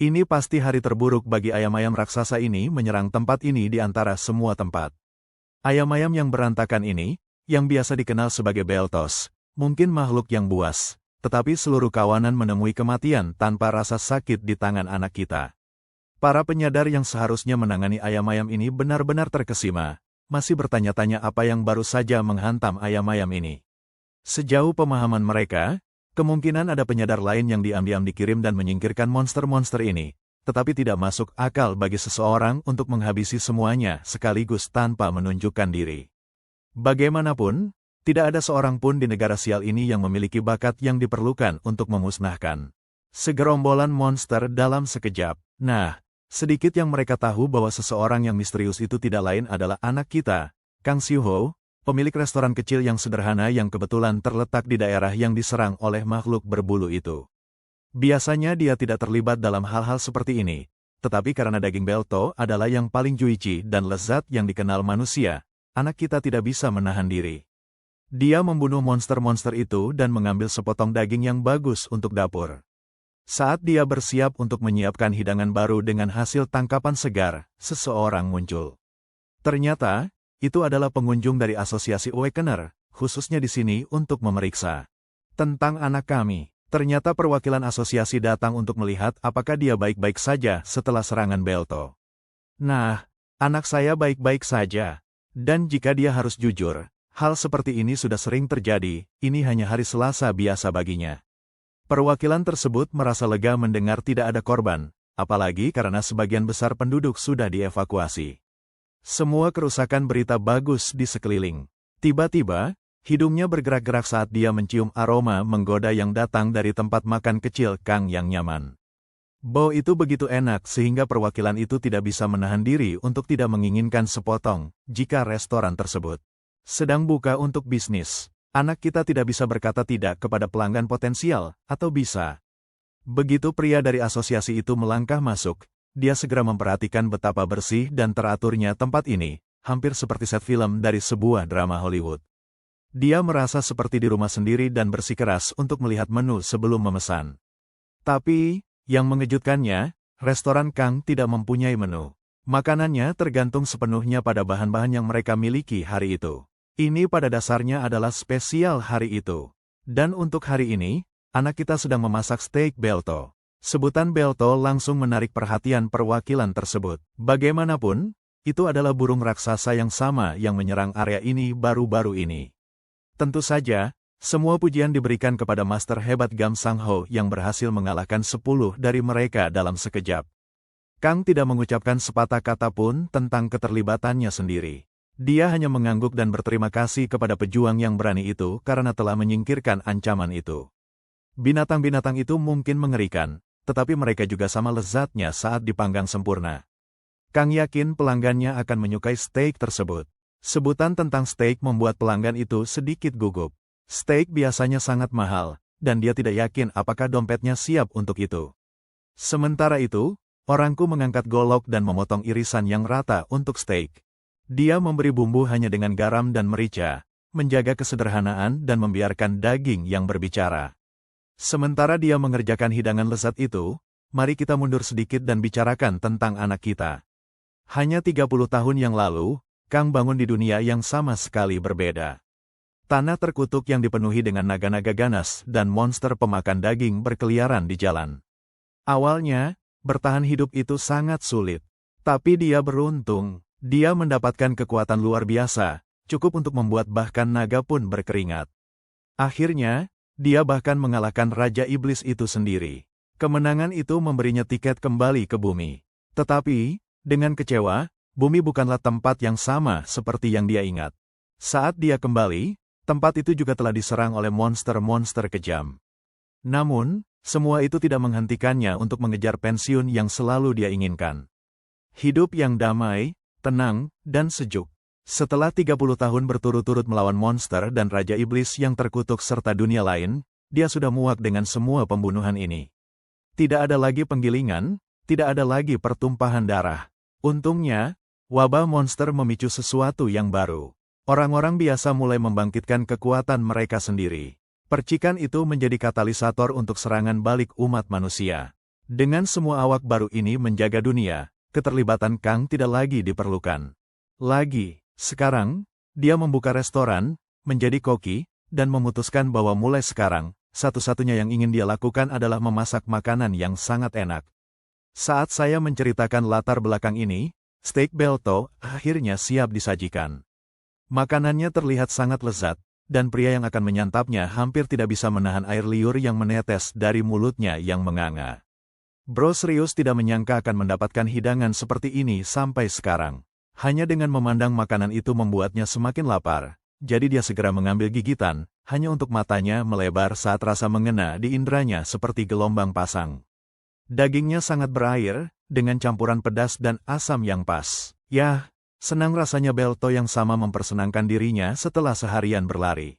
Ini pasti hari terburuk bagi ayam-ayam raksasa ini menyerang tempat ini di antara semua tempat. Ayam-ayam yang berantakan ini, yang biasa dikenal sebagai Beltos, mungkin makhluk yang buas, tetapi seluruh kawanan menemui kematian tanpa rasa sakit di tangan anak kita. Para penyadar yang seharusnya menangani ayam-ayam ini benar-benar terkesima, masih bertanya-tanya apa yang baru saja menghantam ayam-ayam ini. Sejauh pemahaman mereka, kemungkinan ada penyadar lain yang diam-diam dikirim dan menyingkirkan monster-monster ini, tetapi tidak masuk akal bagi seseorang untuk menghabisi semuanya sekaligus tanpa menunjukkan diri. Bagaimanapun, tidak ada seorang pun di negara sial ini yang memiliki bakat yang diperlukan untuk memusnahkan segerombolan monster dalam sekejap. Nah, sedikit yang mereka tahu bahwa seseorang yang misterius itu tidak lain adalah anak kita, Kang Xiuho, pemilik restoran kecil yang sederhana yang kebetulan terletak di daerah yang diserang oleh makhluk berbulu itu. Biasanya dia tidak terlibat dalam hal-hal seperti ini, tetapi karena daging Belto adalah yang paling juicy dan lezat yang dikenal manusia, anak kita tidak bisa menahan diri. Dia membunuh monster-monster itu dan mengambil sepotong daging yang bagus untuk dapur. Saat dia bersiap untuk menyiapkan hidangan baru dengan hasil tangkapan segar, seseorang muncul. Ternyata, itu adalah pengunjung dari Asosiasi Awakener, khususnya di sini untuk memeriksa tentang anak kami. Ternyata perwakilan asosiasi datang untuk melihat apakah dia baik-baik saja setelah serangan Belto. Nah, anak saya baik-baik saja. Dan jika dia harus jujur, hal seperti ini sudah sering terjadi, ini hanya hari Selasa biasa baginya. Perwakilan tersebut merasa lega mendengar tidak ada korban, apalagi karena sebagian besar penduduk sudah dievakuasi. Semua kerusakan berita bagus di sekeliling. Tiba-tiba, hidungnya bergerak-gerak saat dia mencium aroma menggoda yang datang dari tempat makan kecil Kang yang nyaman. Bau itu begitu enak sehingga perwakilan itu tidak bisa menahan diri untuk tidak menginginkan sepotong, jika restoran tersebut sedang buka untuk bisnis. Anak kita tidak bisa berkata tidak kepada pelanggan potensial, atau bisa. Begitu pria dari asosiasi itu melangkah masuk, dia segera memperhatikan betapa bersih dan teraturnya tempat ini, hampir seperti set film dari sebuah drama Hollywood. Dia merasa seperti di rumah sendiri dan bersikeras untuk melihat menu sebelum memesan. Tapi, yang mengejutkannya, restoran Kang tidak mempunyai menu. Makanannya tergantung sepenuhnya pada bahan-bahan yang mereka miliki hari itu. Ini pada dasarnya adalah spesial hari itu. Dan untuk hari ini, anak kita sedang memasak steak Belto. Sebutan Belto langsung menarik perhatian perwakilan tersebut. Bagaimanapun, itu adalah burung raksasa yang sama yang menyerang area ini baru-baru ini. Tentu saja, semua pujian diberikan kepada master hebat Gam Sang Ho yang berhasil mengalahkan 10 dari mereka dalam sekejap. Kang tidak mengucapkan sepatah kata pun tentang keterlibatannya sendiri. Dia hanya mengangguk dan berterima kasih kepada pejuang yang berani itu karena telah menyingkirkan ancaman itu. Binatang-binatang itu mungkin mengerikan, tetapi mereka juga sama lezatnya saat dipanggang sempurna. Kang yakin pelanggannya akan menyukai steak tersebut. Sebutan tentang steak membuat pelanggan itu sedikit gugup. Steak biasanya sangat mahal, dan dia tidak yakin apakah dompetnya siap untuk itu. Sementara itu, orangku mengangkat golok dan memotong irisan yang rata untuk steak. Dia memberi bumbu hanya dengan garam dan merica, menjaga kesederhanaan dan membiarkan daging yang berbicara. Sementara dia mengerjakan hidangan lezat itu, mari kita mundur sedikit dan bicarakan tentang anak kita. Hanya 30 tahun yang lalu, Kang bangun di dunia yang sama sekali berbeda. Tanah terkutuk yang dipenuhi dengan naga-naga ganas dan monster pemakan daging berkeliaran di jalan. Awalnya, bertahan hidup itu sangat sulit. Tapi dia beruntung, dia mendapatkan kekuatan luar biasa, cukup untuk membuat bahkan naga pun berkeringat. Akhirnya, dia bahkan mengalahkan Raja Iblis itu sendiri. Kemenangan itu memberinya tiket kembali ke bumi. Tetapi, dengan kecewa, bumi bukanlah tempat yang sama seperti yang dia ingat. Saat dia kembali, tempat itu juga telah diserang oleh monster-monster kejam. Namun, semua itu tidak menghentikannya untuk mengejar pensiun yang selalu dia inginkan. Hidup yang damai, tenang, dan sejuk. Setelah 30 tahun berturut-turut melawan monster dan Raja Iblis yang terkutuk serta dunia lain, dia sudah muak dengan semua pembunuhan ini. Tidak ada lagi penggilingan, tidak ada lagi pertumpahan darah. Untungnya, wabah monster memicu sesuatu yang baru. Orang-orang biasa mulai membangkitkan kekuatan mereka sendiri. Percikan itu menjadi katalisator untuk serangan balik umat manusia. Dengan semua awak baru ini menjaga dunia, keterlibatan Kang tidak lagi diperlukan. Sekarang, dia membuka restoran, menjadi koki, dan memutuskan bahwa mulai sekarang, satu-satunya yang ingin dia lakukan adalah memasak makanan yang sangat enak. Saat saya menceritakan latar belakang ini, steak Belto akhirnya siap disajikan. Makanannya terlihat sangat lezat, dan pria yang akan menyantapnya hampir tidak bisa menahan air liur yang menetes dari mulutnya yang menganga. Bro serius tidak menyangka akan mendapatkan hidangan seperti ini sampai sekarang. Hanya dengan memandang makanan itu membuatnya semakin lapar, jadi dia segera mengambil gigitan, hanya untuk matanya melebar saat rasa mengena di indranya seperti gelombang pasang. Dagingnya sangat berair, dengan campuran pedas dan asam yang pas. Yah, senang rasanya Belto yang sama mempersenangkan dirinya setelah seharian berlari.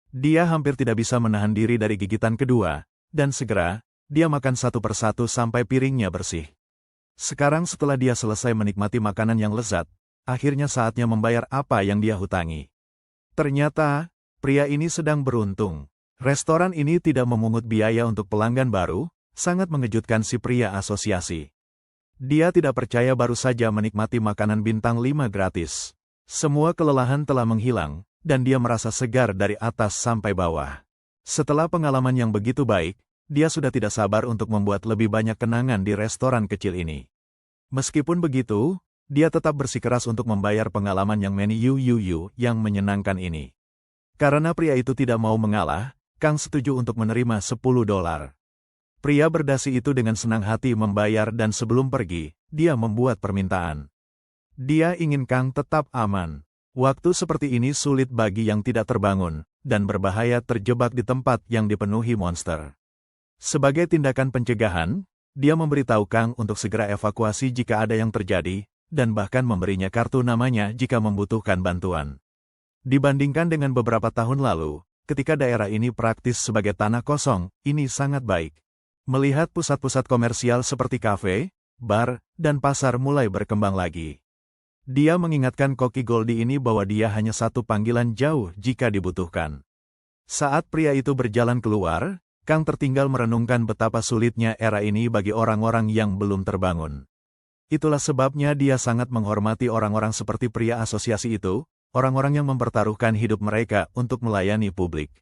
Dia hampir tidak bisa menahan diri dari gigitan kedua, dan segera, dia makan satu persatu sampai piringnya bersih. Sekarang setelah dia selesai menikmati makanan yang lezat, akhirnya saatnya membayar apa yang dia hutangi. Ternyata, pria ini sedang beruntung. Restoran ini tidak memungut biaya untuk pelanggan baru, sangat mengejutkan si pria asosiasi. Dia tidak percaya baru saja menikmati makanan bintang 5 gratis. Semua kelelahan telah menghilang, dan dia merasa segar dari atas sampai bawah. Setelah pengalaman yang begitu baik, dia sudah tidak sabar untuk membuat lebih banyak kenangan di restoran kecil ini. Meskipun begitu, dia tetap bersikeras untuk membayar pengalaman yang yang menyenangkan ini. Karena pria itu tidak mau mengalah, Kang setuju untuk menerima $10. Pria berdasi itu dengan senang hati membayar dan sebelum pergi, dia membuat permintaan. Dia ingin Kang tetap aman. Waktu seperti ini sulit bagi yang tidak terbangun, dan berbahaya terjebak di tempat yang dipenuhi monster. Sebagai tindakan pencegahan, dia memberitahu Kang untuk segera evakuasi jika ada yang terjadi, dan bahkan memberinya kartu namanya jika membutuhkan bantuan. Dibandingkan dengan beberapa tahun lalu, ketika daerah ini praktis sebagai tanah kosong, ini sangat baik. Melihat pusat-pusat komersial seperti kafe, bar, dan pasar mulai berkembang lagi. Dia mengingatkan Koki Goldie ini bahwa dia hanya satu panggilan jauh jika dibutuhkan. Saat pria itu berjalan keluar, Kang tertinggal merenungkan betapa sulitnya era ini bagi orang-orang yang belum terbangun. Itulah sebabnya dia sangat menghormati orang-orang seperti pria asosiasi itu, orang-orang yang mempertaruhkan hidup mereka untuk melayani publik.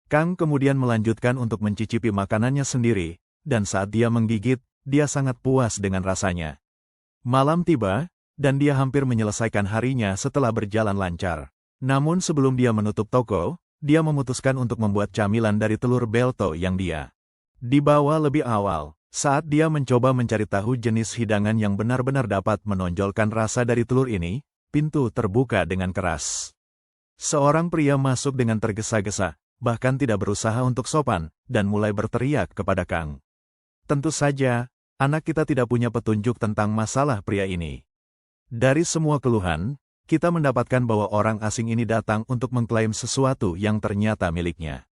Kang kemudian melanjutkan untuk mencicipi makanannya sendiri, dan saat dia menggigit, dia sangat puas dengan rasanya. Malam tiba, dan dia hampir menyelesaikan harinya setelah berjalan lancar. Namun sebelum dia menutup toko, dia memutuskan untuk membuat camilan dari telur Belto yang dia dibawa lebih awal. Saat dia mencoba mencari tahu jenis hidangan yang benar-benar dapat menonjolkan rasa dari telur ini, pintu terbuka dengan keras. Seorang pria masuk dengan tergesa-gesa, bahkan tidak berusaha untuk sopan, dan mulai berteriak kepada Kang. Tentu saja, anak kita tidak punya petunjuk tentang masalah pria ini. Dari semua keluhan, kita mendapatkan bahwa orang asing ini datang untuk mengklaim sesuatu yang ternyata miliknya.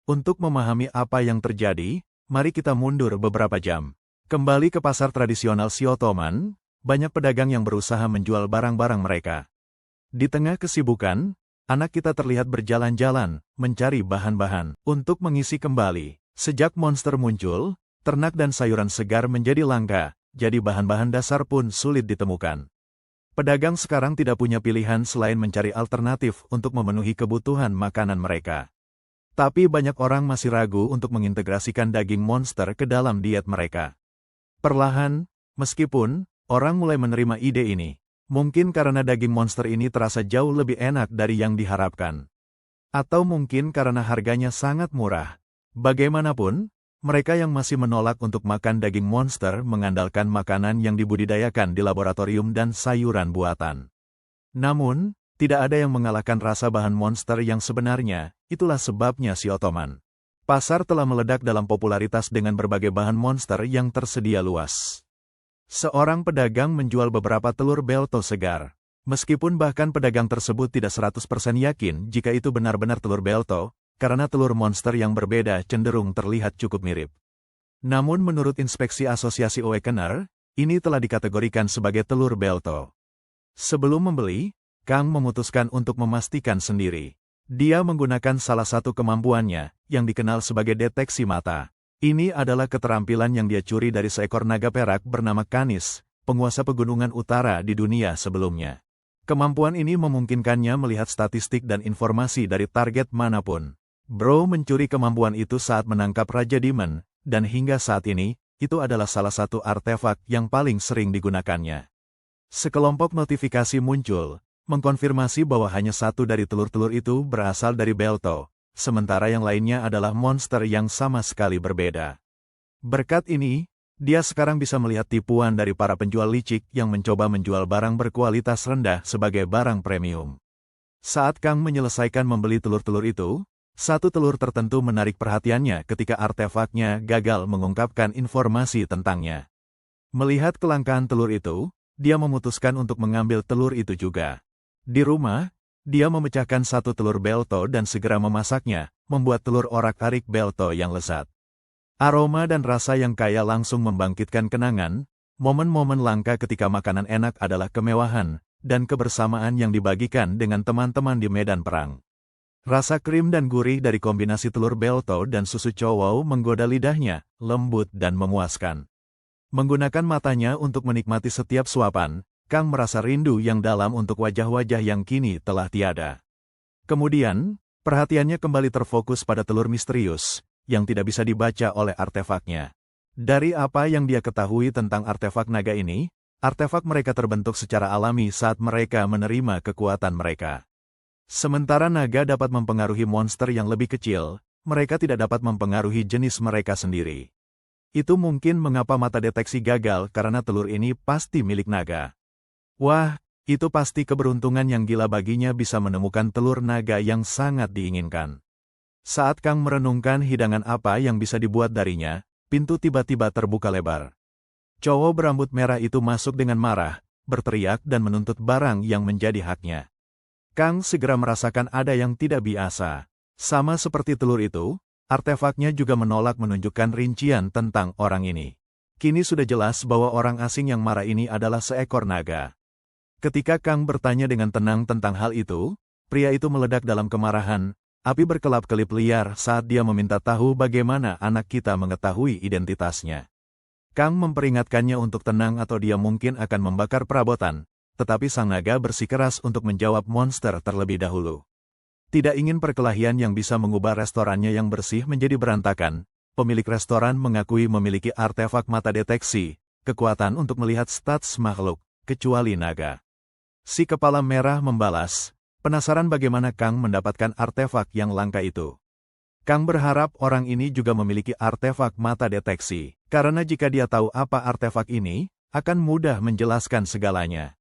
Untuk memahami apa yang terjadi, mari kita mundur beberapa jam. Kembali ke pasar tradisional Siotoman, banyak pedagang yang berusaha menjual barang-barang mereka. Di tengah kesibukan, anak kita terlihat berjalan-jalan, mencari bahan-bahan untuk mengisi kembali. Sejak monster muncul, ternak dan sayuran segar menjadi langka, jadi bahan-bahan dasar pun sulit ditemukan. Pedagang sekarang tidak punya pilihan selain mencari alternatif untuk memenuhi kebutuhan makanan mereka. Tapi banyak orang masih ragu untuk mengintegrasikan daging monster ke dalam diet mereka. Perlahan, meskipun orang mulai menerima ide ini, mungkin karena daging monster ini terasa jauh lebih enak dari yang diharapkan. Atau mungkin karena harganya sangat murah. Bagaimanapun, mereka yang masih menolak untuk makan daging monster mengandalkan makanan yang dibudidayakan di laboratorium dan sayuran buatan. Namun, tidak ada yang mengalahkan rasa bahan monster yang sebenarnya, itulah sebabnya Siotoman. Pasar telah meledak dalam popularitas dengan berbagai bahan monster yang tersedia luas. Seorang pedagang menjual beberapa telur Belto segar. Meskipun bahkan pedagang tersebut tidak 100% yakin jika itu benar-benar telur Belto, karena telur monster yang berbeda cenderung terlihat cukup mirip. Namun menurut inspeksi Asosiasi Awakener, ini telah dikategorikan sebagai telur Belto. Sebelum membeli, Kang memutuskan untuk memastikan sendiri. Dia menggunakan salah satu kemampuannya, yang dikenal sebagai deteksi mata. Ini adalah keterampilan yang dia curi dari seekor naga perak bernama Canis, penguasa pegunungan utara di dunia sebelumnya. Kemampuan ini memungkinkannya melihat statistik dan informasi dari target manapun. Bro mencuri kemampuan itu saat menangkap Raja Demon, dan hingga saat ini, itu adalah salah satu artefak yang paling sering digunakannya. Sekelompok notifikasi muncul, mengkonfirmasi bahwa hanya satu dari telur-telur itu berasal dari Belto, sementara yang lainnya adalah monster yang sama sekali berbeda. Berkat ini, dia sekarang bisa melihat tipuan dari para penjual licik yang mencoba menjual barang berkualitas rendah sebagai barang premium. Saat Kang menyelesaikan membeli telur-telur itu, satu telur tertentu menarik perhatiannya ketika artefaknya gagal mengungkapkan informasi tentangnya. Melihat kelangkaan telur itu, dia memutuskan untuk mengambil telur itu juga. Di rumah, dia memecahkan satu telur Belto dan segera memasaknya, membuat telur orak-arik Belto yang lezat. Aroma dan rasa yang kaya langsung membangkitkan kenangan, momen-momen langka ketika makanan enak adalah kemewahan, dan kebersamaan yang dibagikan dengan teman-teman di medan perang. Rasa krim dan gurih dari kombinasi telur Belto dan susu cowow menggoda lidahnya, lembut dan memuaskan. Menggunakan matanya untuk menikmati setiap suapan, Kang merasa rindu yang dalam untuk wajah-wajah yang kini telah tiada. Kemudian, perhatiannya kembali terfokus pada telur misterius, yang tidak bisa dibaca oleh artefaknya. Dari apa yang dia ketahui tentang artefak naga ini, artefak mereka terbentuk secara alami saat mereka menerima kekuatan mereka. Sementara naga dapat mempengaruhi monster yang lebih kecil, mereka tidak dapat mempengaruhi jenis mereka sendiri. Itu mungkin mengapa mata deteksi gagal karena telur ini pasti milik naga. Wah, itu pasti keberuntungan yang gila baginya bisa menemukan telur naga yang sangat diinginkan. Saat Kang merenungkan hidangan apa yang bisa dibuat darinya, pintu tiba-tiba terbuka lebar. Cowok berambut merah itu masuk dengan marah, berteriak dan menuntut barang yang menjadi haknya. Kang segera merasakan ada yang tidak biasa. Sama seperti telur itu, artefaknya juga menolak menunjukkan rincian tentang orang ini. Kini sudah jelas bahwa orang asing yang marah ini adalah seekor naga. Ketika Kang bertanya dengan tenang tentang hal itu, pria itu meledak dalam kemarahan, api berkelap-kelip liar saat dia meminta tahu bagaimana anak kita mengetahui identitasnya. Kang memperingatkannya untuk tenang atau dia mungkin akan membakar perabotan, tetapi sang naga bersikeras untuk menjawab monster terlebih dahulu. Tidak ingin perkelahian yang bisa mengubah restorannya yang bersih menjadi berantakan, pemilik restoran mengakui memiliki artefak mata deteksi, kekuatan untuk melihat stats makhluk, kecuali naga. Si kepala merah membalas, penasaran bagaimana Kang mendapatkan artefak yang langka itu. Kang berharap orang ini juga memiliki artefak mata deteksi, karena jika dia tahu apa artefak ini, akan mudah menjelaskan segalanya.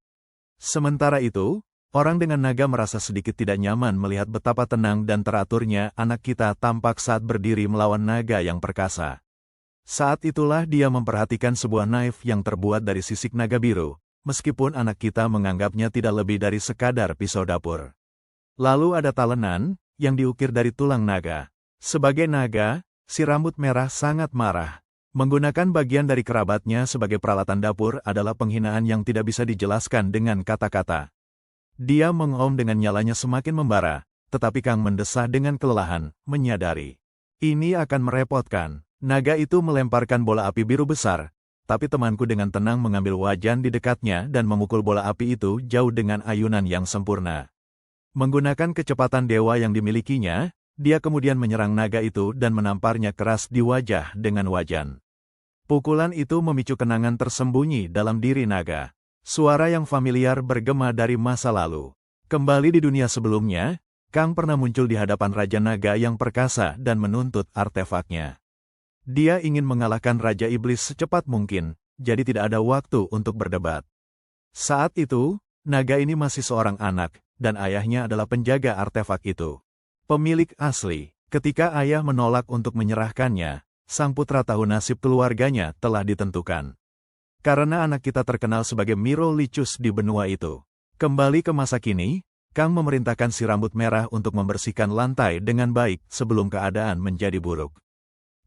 Sementara itu, orang dengan naga merasa sedikit tidak nyaman melihat betapa tenang dan teraturnya anak kita tampak saat berdiri melawan naga yang perkasa. Saat itulah dia memperhatikan sebuah knife yang terbuat dari sisik naga biru, meskipun anak kita menganggapnya tidak lebih dari sekadar pisau dapur. Lalu ada talenan, yang diukir dari tulang naga. Sebagai naga, si rambut merah sangat marah. Menggunakan bagian dari kerabatnya sebagai peralatan dapur adalah penghinaan yang tidak bisa dijelaskan dengan kata-kata. Dia mengom dengan nyalanya semakin membara, tetapi Kang mendesah dengan kelelahan, menyadari. Ini akan merepotkan. Naga itu melemparkan bola api biru besar, tapi temanku dengan tenang mengambil wajan di dekatnya dan memukul bola api itu jauh dengan ayunan yang sempurna. Menggunakan kecepatan dewa yang dimilikinya, dia kemudian menyerang naga itu dan menamparnya keras di wajah dengan wajan. Pukulan itu memicu kenangan tersembunyi dalam diri naga. Suara yang familiar bergema dari masa lalu. Kembali di dunia sebelumnya, Kang pernah muncul di hadapan Raja Naga yang perkasa dan menuntut artefaknya. Dia ingin mengalahkan Raja Iblis secepat mungkin, jadi tidak ada waktu untuk berdebat. Saat itu, naga ini masih seorang anak, dan ayahnya adalah penjaga artefak itu. Pemilik asli, ketika ayah menolak untuk menyerahkannya, sang putra tahu nasib keluarganya telah ditentukan. Karena anak kita terkenal sebagai Miro Licus di benua itu. Kembali ke masa kini, Kang memerintahkan si rambut merah untuk membersihkan lantai dengan baik sebelum keadaan menjadi buruk.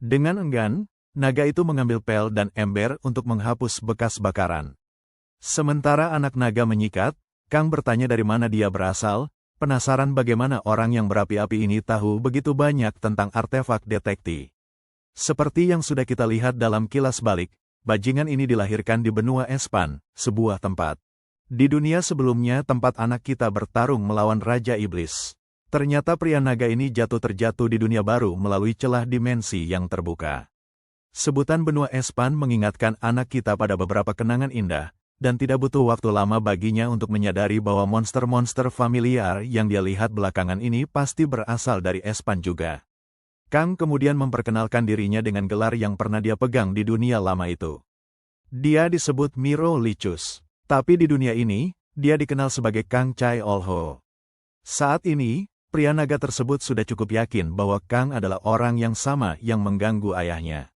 Dengan enggan, naga itu mengambil pel dan ember untuk menghapus bekas bakaran. Sementara anak naga menyikat, Kang bertanya dari mana dia berasal, penasaran bagaimana orang yang berapi-api ini tahu begitu banyak tentang artefak detekti. Seperti yang sudah kita lihat dalam kilas balik, bajingan ini dilahirkan di benua Espan, sebuah tempat. Di dunia sebelumnya tempat anak kita bertarung melawan Raja Iblis. Ternyata pria naga ini terjatuh di dunia baru melalui celah dimensi yang terbuka. Sebutan benua Espan mengingatkan anak kita pada beberapa kenangan indah, dan tidak butuh waktu lama baginya untuk menyadari bahwa monster-monster familiar yang dia lihat belakangan ini pasti berasal dari Espan juga. Kang kemudian memperkenalkan dirinya dengan gelar yang pernah dia pegang di dunia lama itu. Dia disebut Miro Licus, tapi di dunia ini, dia dikenal sebagai Kang Chai Olho. Saat ini, pria naga tersebut sudah cukup yakin bahwa Kang adalah orang yang sama yang mengganggu ayahnya.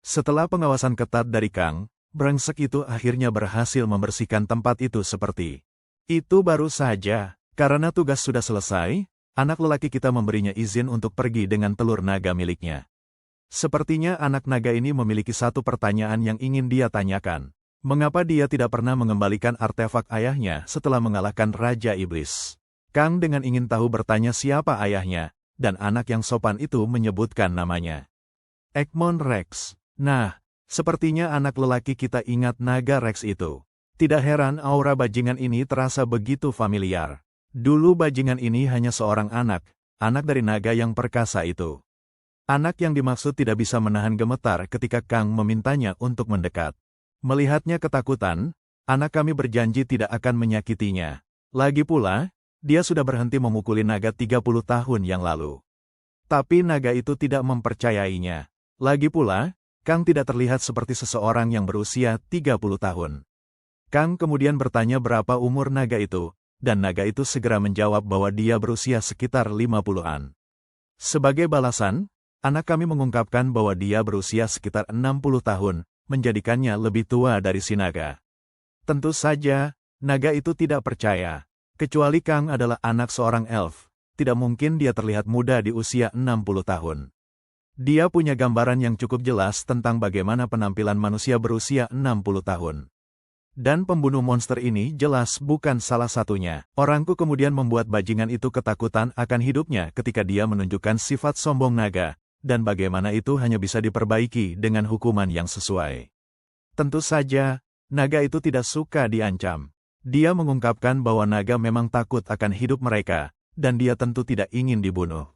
Setelah pengawasan ketat dari Kang, brengsek itu akhirnya berhasil membersihkan tempat itu seperti itu baru saja. Karena tugas sudah selesai, anak lelaki kita memberinya izin untuk pergi dengan telur naga miliknya. Sepertinya anak naga ini memiliki satu pertanyaan yang ingin dia tanyakan. Mengapa dia tidak pernah mengembalikan artefak ayahnya setelah mengalahkan Raja Iblis? Kang dengan ingin tahu bertanya siapa ayahnya, dan anak yang sopan itu menyebutkan namanya. Egmont Rex. Nah, sepertinya anak lelaki kita ingat naga Rex itu. Tidak heran aura bajingan ini terasa begitu familiar. Dulu bajingan ini hanya seorang anak dari naga yang perkasa itu. Anak yang dimaksud tidak bisa menahan gemetar ketika Kang memintanya untuk mendekat. Melihatnya ketakutan, anak kami berjanji tidak akan menyakitinya. Lagi pula, dia sudah berhenti memukuli naga 30 tahun yang lalu. Tapi naga itu tidak mempercayainya. Lagi pula, Kang tidak terlihat seperti seseorang yang berusia 30 tahun. Kang kemudian bertanya berapa umur naga itu, dan naga itu segera menjawab bahwa dia berusia sekitar 50-an. Sebagai balasan, anak kami mengungkapkan bahwa dia berusia sekitar 60 tahun, menjadikannya lebih tua dari si naga. Tentu saja, naga itu tidak percaya. Kecuali Kang adalah anak seorang elf, tidak mungkin dia terlihat muda di usia 60 tahun. Dia punya gambaran yang cukup jelas tentang bagaimana penampilan manusia berusia 60 tahun. Dan pembunuh monster ini jelas bukan salah satunya. Orangku kemudian membuat bajingan itu ketakutan akan hidupnya ketika dia menunjukkan sifat sombong naga, dan bagaimana itu hanya bisa diperbaiki dengan hukuman yang sesuai. Tentu saja, naga itu tidak suka diancam. Dia mengungkapkan bahwa naga memang takut akan hidup mereka, dan dia tentu tidak ingin dibunuh.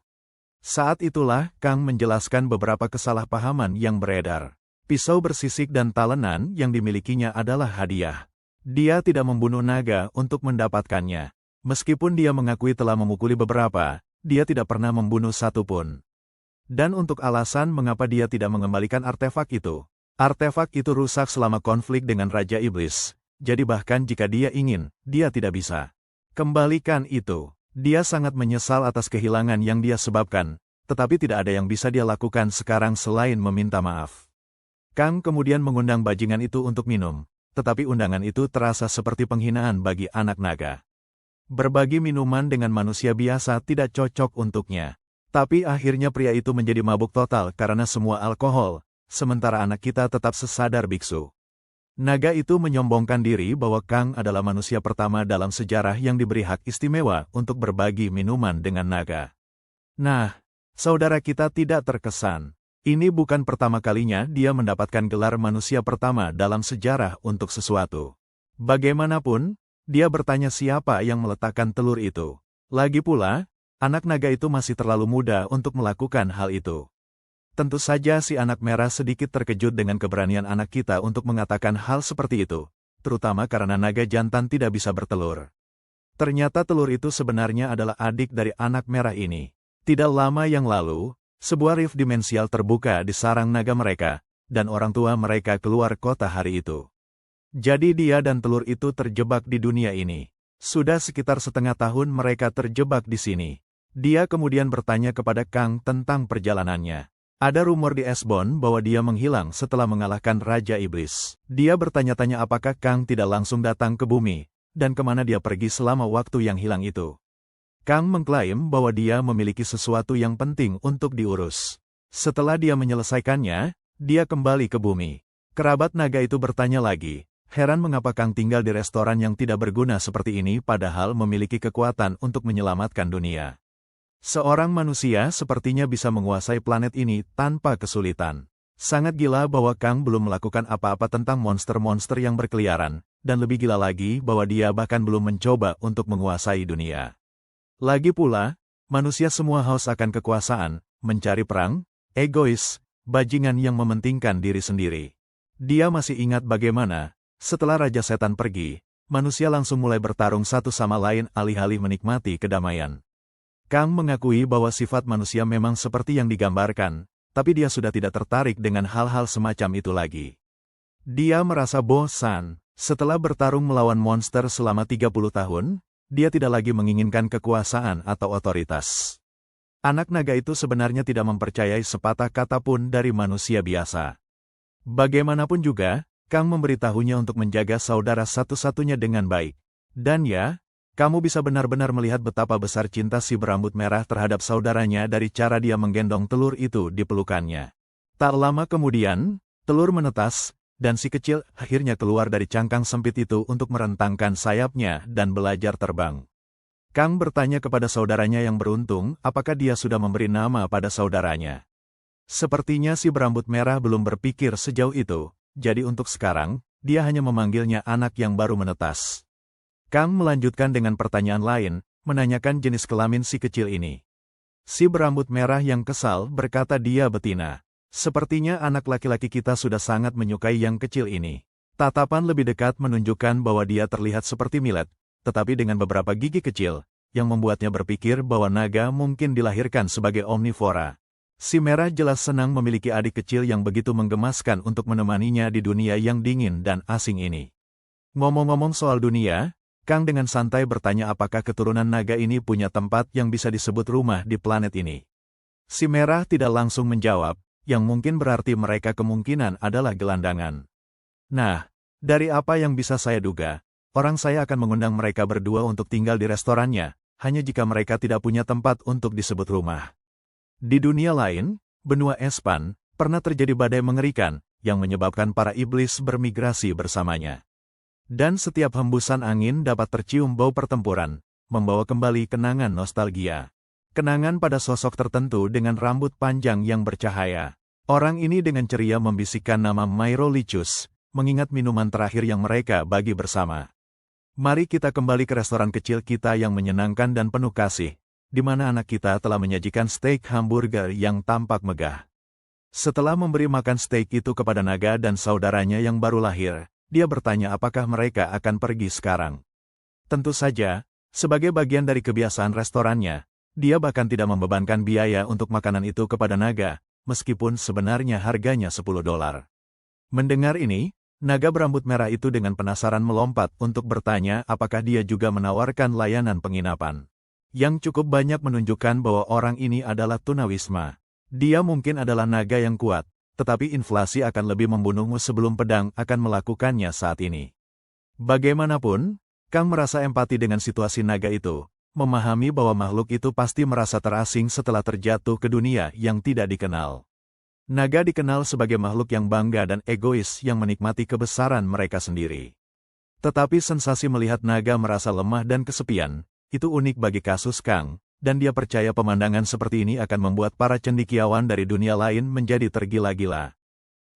Saat itulah Kang menjelaskan beberapa kesalahpahaman yang beredar. Pisau bersisik dan talenan yang dimilikinya adalah hadiah. Dia tidak membunuh naga untuk mendapatkannya. Meskipun dia mengakui telah memukuli beberapa, dia tidak pernah membunuh satu pun. Dan untuk alasan mengapa dia tidak mengembalikan artefak itu. Artefak itu rusak selama konflik dengan Raja Iblis. Jadi bahkan jika dia ingin, dia tidak bisa kembalikan itu. Dia sangat menyesal atas kehilangan yang dia sebabkan, tetapi tidak ada yang bisa dia lakukan sekarang selain meminta maaf. Kang kemudian mengundang bajingan itu untuk minum, tetapi undangan itu terasa seperti penghinaan bagi anak naga. Berbagi minuman dengan manusia biasa tidak cocok untuknya. Tapi akhirnya pria itu menjadi mabuk total karena semua alkohol, sementara anak kita tetap sesadar biksu. Naga itu menyombongkan diri bahwa Kang adalah manusia pertama dalam sejarah yang diberi hak istimewa untuk berbagi minuman dengan naga. Nah, saudara kita tidak terkesan. Ini bukan pertama kalinya dia mendapatkan gelar manusia pertama dalam sejarah untuk sesuatu. Bagaimanapun, dia bertanya siapa yang meletakkan telur itu. Lagi pula, anak naga itu masih terlalu muda untuk melakukan hal itu. Tentu saja si anak merah sedikit terkejut dengan keberanian anak kita untuk mengatakan hal seperti itu, terutama karena naga jantan tidak bisa bertelur. Ternyata telur itu sebenarnya adalah adik dari anak merah ini. Tidak lama yang lalu, sebuah rift dimensial terbuka di sarang naga mereka, dan orang tua mereka keluar kota hari itu. Jadi dia dan telur itu terjebak di dunia ini. Sudah sekitar setengah tahun mereka terjebak di sini. Dia kemudian bertanya kepada Kang tentang perjalanannya. Ada rumor di Esbon bahwa dia menghilang setelah mengalahkan Raja Iblis. Dia bertanya-tanya apakah Kang tidak langsung datang ke bumi, dan kemana dia pergi selama waktu yang hilang itu. Kang mengklaim bahwa dia memiliki sesuatu yang penting untuk diurus. Setelah dia menyelesaikannya, dia kembali ke bumi. Kerabat naga itu bertanya lagi, heran mengapa Kang tinggal di restoran yang tidak berguna seperti ini padahal memiliki kekuatan untuk menyelamatkan dunia. Seorang manusia sepertinya bisa menguasai planet ini tanpa kesulitan. Sangat gila bahwa Kang belum melakukan apa-apa tentang monster-monster yang berkeliaran, dan lebih gila lagi bahwa dia bahkan belum mencoba untuk menguasai dunia. Lagi pula, manusia semua haus akan kekuasaan, mencari perang, egois, bajingan yang mementingkan diri sendiri. Dia masih ingat bagaimana, setelah Raja Setan pergi, manusia langsung mulai bertarung satu sama lain alih-alih menikmati kedamaian. Kang mengakui bahwa sifat manusia memang seperti yang digambarkan, tapi dia sudah tidak tertarik dengan hal-hal semacam itu lagi. Dia merasa bosan. Setelah bertarung melawan monster selama 30 tahun, dia tidak lagi menginginkan kekuasaan atau otoritas. Anak naga itu sebenarnya tidak mempercayai sepatah kata pun dari manusia biasa. Bagaimanapun juga, Kang memberitahunya untuk menjaga saudara satu-satunya dengan baik. Dan ya, kamu bisa benar-benar melihat betapa besar cinta si berambut merah terhadap saudaranya dari cara dia menggendong telur itu di pelukannya. Tak lama kemudian, telur menetas, dan si kecil akhirnya keluar dari cangkang sempit itu untuk merentangkan sayapnya dan belajar terbang. Kang bertanya kepada saudaranya yang beruntung apakah dia sudah memberi nama pada saudaranya. Sepertinya si berambut merah belum berpikir sejauh itu, jadi untuk sekarang, dia hanya memanggilnya anak yang baru menetas. Kang melanjutkan dengan pertanyaan lain, menanyakan jenis kelamin si kecil ini. Si berambut merah yang kesal berkata dia betina. Sepertinya anak laki-laki kita sudah sangat menyukai yang kecil ini. Tatapan lebih dekat menunjukkan bahwa dia terlihat seperti millet, tetapi dengan beberapa gigi kecil, yang membuatnya berpikir bahwa naga mungkin dilahirkan sebagai omnivora. Si merah jelas senang memiliki adik kecil yang begitu menggemaskan untuk menemaninya di dunia yang dingin dan asing ini. Ngomong-ngomong soal dunia, Kang dengan santai bertanya apakah keturunan naga ini punya tempat yang bisa disebut rumah di planet ini. Si merah tidak langsung menjawab, yang mungkin berarti mereka kemungkinan adalah gelandangan. Nah, dari apa yang bisa saya duga, orang saya akan mengundang mereka berdua untuk tinggal di restorannya, hanya jika mereka tidak punya tempat untuk disebut rumah. Di dunia lain, benua Espan, pernah terjadi badai mengerikan, yang menyebabkan para iblis bermigrasi bersamanya. Dan setiap hembusan angin dapat tercium bau pertempuran, membawa kembali kenangan nostalgia. Kenangan pada sosok tertentu dengan rambut panjang yang bercahaya. Orang ini dengan ceria membisikkan nama Myrolicious, mengingat minuman terakhir yang mereka bagi bersama. Mari kita kembali ke restoran kecil kita yang menyenangkan dan penuh kasih, di mana anak kita telah menyajikan steak hamburger yang tampak megah. Setelah memberi makan steak itu kepada naga dan saudaranya yang baru lahir, dia bertanya apakah mereka akan pergi sekarang. Tentu saja, sebagai bagian dari kebiasaan restorannya, dia bahkan tidak membebankan biaya untuk makanan itu kepada naga, meskipun sebenarnya harganya $10. Mendengar ini, naga berambut merah itu dengan penasaran melompat untuk bertanya apakah dia juga menawarkan layanan penginapan. Yang cukup banyak menunjukkan bahwa orang ini adalah tunawisma. Dia mungkin adalah naga yang kuat, tetapi inflasi akan lebih membunuhmu sebelum pedang akan melakukannya saat ini. Bagaimanapun, Kang merasa empati dengan situasi naga itu, memahami bahwa makhluk itu pasti merasa terasing setelah terjatuh ke dunia yang tidak dikenal. Naga dikenal sebagai makhluk yang bangga dan egois yang menikmati kebesaran mereka sendiri. Tetapi sensasi melihat naga merasa lemah dan kesepian, itu unik bagi kasus Kang. Dan dia percaya pemandangan seperti ini akan membuat para cendekiawan dari dunia lain menjadi tergila-gila.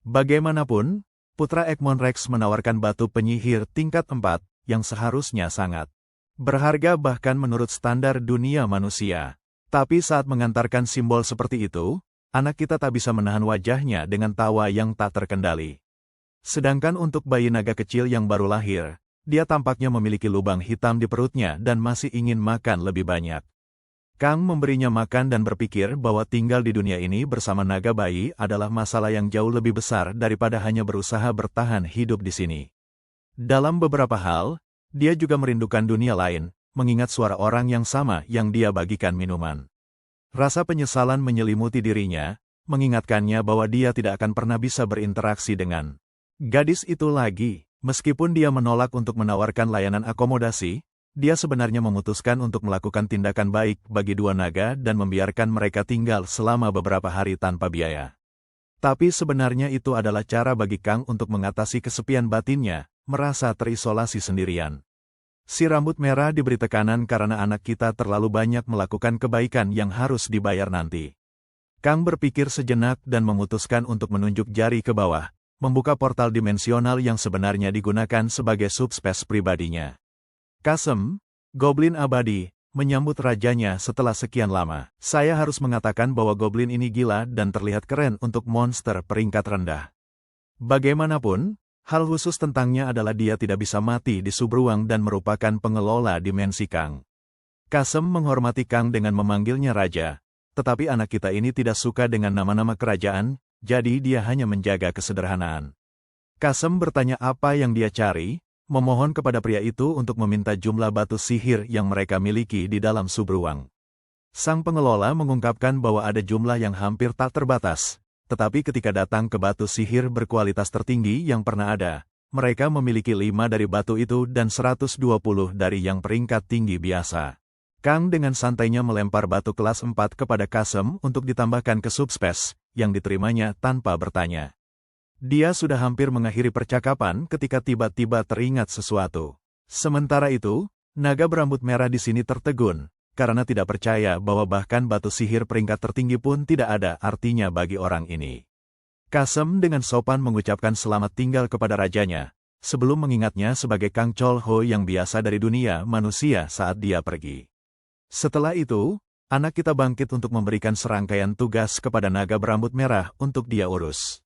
Bagaimanapun, Putra Ekmon Rex menawarkan batu penyihir tingkat 4, yang seharusnya sangat berharga bahkan menurut standar dunia manusia. Tapi saat mengantarkan simbol seperti itu, anak kita tak bisa menahan wajahnya dengan tawa yang tak terkendali. Sedangkan untuk bayi naga kecil yang baru lahir, dia tampaknya memiliki lubang hitam di perutnya dan masih ingin makan lebih banyak. Kang memberinya makan dan berpikir bahwa tinggal di dunia ini bersama naga bayi adalah masalah yang jauh lebih besar daripada hanya berusaha bertahan hidup di sini. Dalam beberapa hal, dia juga merindukan dunia lain, mengingat suara orang yang sama yang dia bagikan minuman. Rasa penyesalan menyelimuti dirinya, mengingatkannya bahwa dia tidak akan pernah bisa berinteraksi dengan gadis itu lagi. Meskipun dia menolak untuk menawarkan layanan akomodasi, dia sebenarnya memutuskan untuk melakukan tindakan baik bagi dua naga dan membiarkan mereka tinggal selama beberapa hari tanpa biaya. Tapi sebenarnya itu adalah cara bagi Kang untuk mengatasi kesepian batinnya, merasa terisolasi sendirian. Si rambut merah diberi tekanan karena anak kita terlalu banyak melakukan kebaikan yang harus dibayar nanti. Kang berpikir sejenak dan memutuskan untuk menunjuk jari ke bawah, membuka portal dimensional yang sebenarnya digunakan sebagai subspace pribadinya. Kasem, Goblin abadi, menyambut rajanya setelah sekian lama. Saya harus mengatakan bahwa goblin ini gila dan terlihat keren untuk monster peringkat rendah. Bagaimanapun, hal khusus tentangnya adalah dia tidak bisa mati di subruang dan merupakan pengelola dimensi Kang. Kasem menghormati Kang dengan memanggilnya raja, tetapi anak kita ini tidak suka dengan nama-nama kerajaan, jadi dia hanya menjaga kesederhanaan. Kasem bertanya apa yang dia cari, memohon kepada pria itu untuk meminta jumlah batu sihir yang mereka miliki di dalam subruang. Sang pengelola mengungkapkan bahwa ada jumlah yang hampir tak terbatas, tetapi ketika datang ke batu sihir berkualitas tertinggi yang pernah ada, mereka memiliki 5 dari batu itu dan 120 dari yang peringkat tinggi biasa. Kang dengan santainya melempar batu kelas 4 kepada Kasem untuk ditambahkan ke subspace, yang diterimanya tanpa bertanya. Dia sudah hampir mengakhiri percakapan ketika tiba-tiba teringat sesuatu. Sementara itu, naga berambut merah di sini tertegun, karena tidak percaya bahwa bahkan batu sihir peringkat tertinggi pun tidak ada artinya bagi orang ini. Kasem dengan sopan mengucapkan selamat tinggal kepada rajanya, sebelum mengingatnya sebagai Kang Chol Ho yang biasa dari dunia manusia saat dia pergi. Setelah itu, anak kita bangkit untuk memberikan serangkaian tugas kepada naga berambut merah untuk dia urus.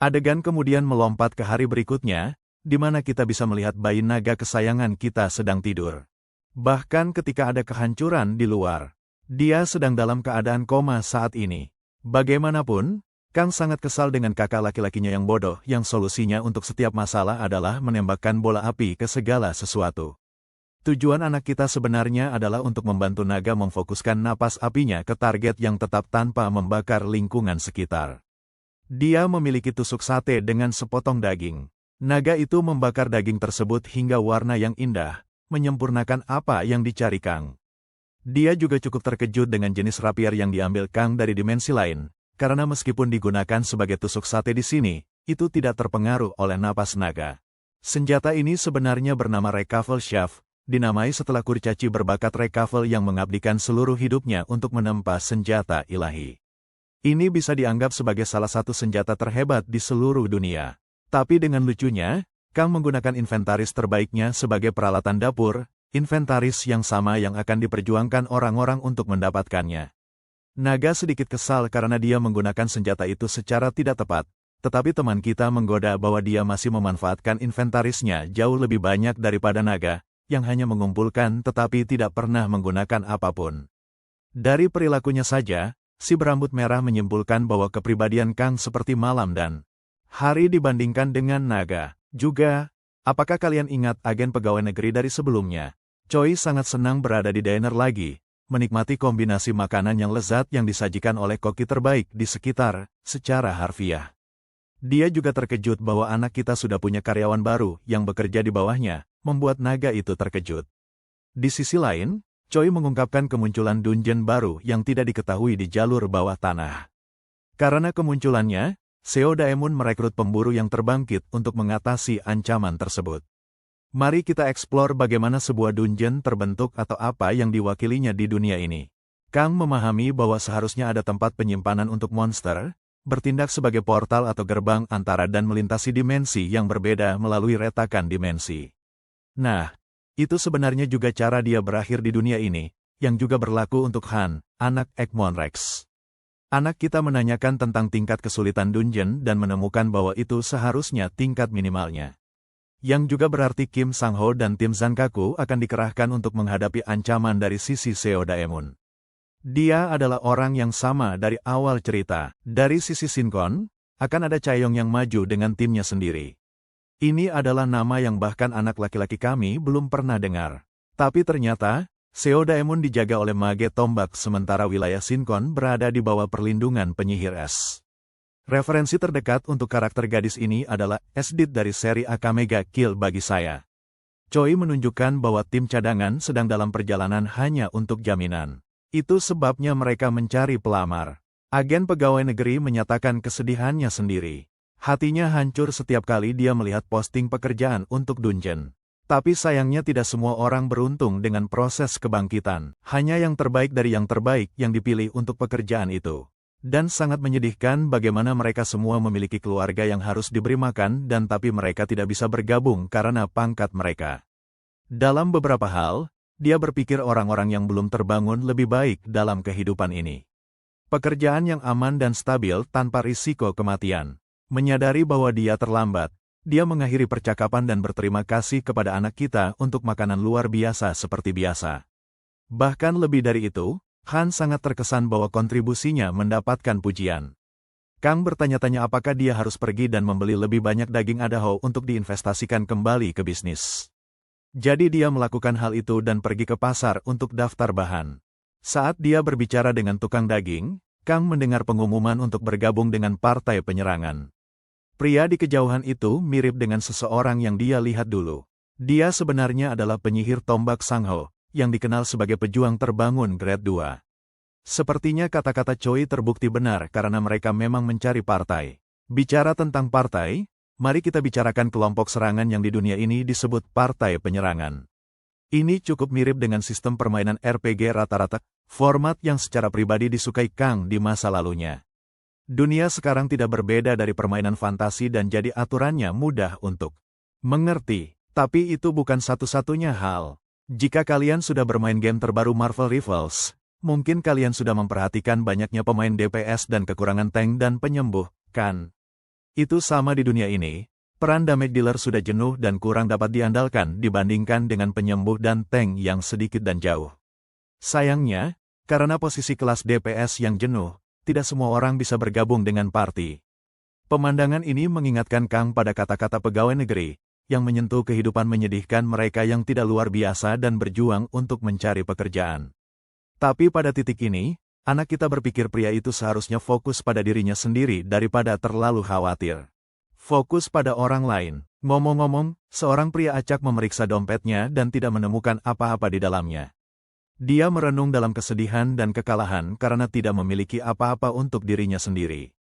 Adegan kemudian melompat ke hari berikutnya, di mana kita bisa melihat bayi naga kesayangan kita sedang tidur. Bahkan ketika ada kehancuran di luar, dia sedang dalam keadaan koma saat ini. Bagaimanapun, Kang sangat kesal dengan kakak laki-lakinya yang bodoh yang solusinya untuk setiap masalah adalah menembakkan bola api ke segala sesuatu. Tujuan anak kita sebenarnya adalah untuk membantu naga memfokuskan napas apinya ke target yang tetap tanpa membakar lingkungan sekitar. Dia memiliki tusuk sate dengan sepotong daging. Naga itu membakar daging tersebut hingga warna yang indah, menyempurnakan apa yang dicari Kang. Dia juga cukup terkejut dengan jenis rapier yang diambil Kang dari dimensi lain, karena meskipun digunakan sebagai tusuk sate di sini, itu tidak terpengaruh oleh napas naga. Senjata ini sebenarnya bernama Recovery Shaft, dinamai setelah kurcaci berbakat Recovery yang mengabdikan seluruh hidupnya untuk menempa senjata ilahi. Ini bisa dianggap sebagai salah satu senjata terhebat di seluruh dunia. Tapi dengan lucunya, Kang menggunakan inventaris terbaiknya sebagai peralatan dapur, inventaris yang sama yang akan diperjuangkan orang-orang untuk mendapatkannya. Naga sedikit kesal karena dia menggunakan senjata itu secara tidak tepat, tetapi teman kita menggoda bahwa dia masih memanfaatkan inventarisnya jauh lebih banyak daripada naga, yang hanya mengumpulkan tetapi tidak pernah menggunakan apapun. Dari perilakunya saja, si berambut merah menyimpulkan bahwa kepribadian Kang seperti malam dan hari dibandingkan dengan naga. Juga, apakah kalian ingat agen pegawai negeri dari sebelumnya? Choi sangat senang berada di diner lagi, menikmati kombinasi makanan yang lezat yang disajikan oleh koki terbaik di sekitar, secara harfiah. Dia juga terkejut bahwa anak kita sudah punya karyawan baru yang bekerja di bawahnya, membuat naga itu terkejut. Di sisi lain, Choi mengungkapkan kemunculan dungeon baru yang tidak diketahui di jalur bawah tanah. Karena kemunculannya, Seo Daemun merekrut pemburu yang terbangkit untuk mengatasi ancaman tersebut. Mari kita eksplor bagaimana sebuah dungeon terbentuk atau apa yang diwakilinya di dunia ini. Kang memahami bahwa seharusnya ada tempat penyimpanan untuk monster, bertindak sebagai portal atau gerbang antara dan melintasi dimensi yang berbeda melalui retakan dimensi. Nah, itu sebenarnya juga cara dia berakhir di dunia ini, yang juga berlaku untuk Han, anak Ekmon Rex. Anak kita menanyakan tentang tingkat kesulitan dungeon dan menemukan bahwa itu seharusnya tingkat minimalnya. Yang juga berarti Kim Sang-ho dan tim Zankaku akan dikerahkan untuk menghadapi ancaman dari sisi Seo Daemun. Dia adalah orang yang sama dari awal cerita. Dari sisi Shinkon, akan ada Chaeyoung yang maju dengan timnya sendiri. Ini adalah nama yang bahkan anak laki-laki kami belum pernah dengar. Tapi ternyata, Seo Daemun dijaga oleh mage tombak sementara wilayah Shinkon berada di bawah perlindungan penyihir es. Referensi terdekat untuk karakter gadis ini adalah Esdit dari seri Akamega Kill bagi saya. Choi menunjukkan bahwa tim cadangan sedang dalam perjalanan hanya untuk jaminan. Itu sebabnya mereka mencari pelamar. Agen pegawai negeri menyatakan kesedihannya sendiri. Hatinya hancur setiap kali dia melihat posting pekerjaan untuk dungeon. Tapi sayangnya tidak semua orang beruntung dengan proses kebangkitan. Hanya yang terbaik dari yang terbaik yang dipilih untuk pekerjaan itu. Dan sangat menyedihkan bagaimana mereka semua memiliki keluarga yang harus diberi makan dan tapi mereka tidak bisa bergabung karena pangkat mereka. Dalam beberapa hal, dia berpikir orang-orang yang belum terbangun lebih baik dalam kehidupan ini. Pekerjaan yang aman dan stabil tanpa risiko kematian. Menyadari bahwa dia terlambat, dia mengakhiri percakapan dan berterima kasih kepada anak kita untuk makanan luar biasa seperti biasa. Bahkan lebih dari itu, Han sangat terkesan bahwa kontribusinya mendapatkan pujian. Kang bertanya-tanya apakah dia harus pergi dan membeli lebih banyak daging Idaho untuk diinvestasikan kembali ke bisnis. Jadi dia melakukan hal itu dan pergi ke pasar untuk daftar bahan. Saat dia berbicara dengan tukang daging, Kang mendengar pengumuman untuk bergabung dengan partai penyerangan. Pria di kejauhan itu mirip dengan seseorang yang dia lihat dulu. Dia sebenarnya adalah penyihir tombak Sangho, yang dikenal sebagai pejuang terbangun grade 2. Sepertinya kata-kata Choi terbukti benar karena mereka memang mencari partai. Bicara tentang partai, mari kita bicarakan kelompok serangan yang di dunia ini disebut partai penyerangan. Ini cukup mirip dengan sistem permainan RPG rata-rata, format yang secara pribadi disukai Kang di masa lalunya. Dunia sekarang tidak berbeda dari permainan fantasi dan jadi aturannya mudah untuk mengerti. Tapi itu bukan satu-satunya hal. Jika kalian sudah bermain game terbaru Marvel Rivals, mungkin kalian sudah memperhatikan banyaknya pemain DPS dan kekurangan tank dan penyembuh, kan? Itu sama di dunia ini, peran damage dealer sudah jenuh dan kurang dapat diandalkan dibandingkan dengan penyembuh dan tank yang sedikit dan jauh. Sayangnya, karena posisi kelas DPS yang jenuh, tidak semua orang bisa bergabung dengan party. Pemandangan ini mengingatkan Kang pada kata-kata pegawai negeri, yang menyentuh kehidupan menyedihkan mereka yang tidak luar biasa dan berjuang untuk mencari pekerjaan. Tapi pada titik ini, anak kita berpikir pria itu seharusnya fokus pada dirinya sendiri daripada terlalu khawatir. Fokus pada orang lain. Ngomong-ngomong, seorang pria acak memeriksa dompetnya dan tidak menemukan apa-apa di dalamnya. Dia merenung dalam kesedihan dan kekalahan karena tidak memiliki apa-apa untuk dirinya sendiri.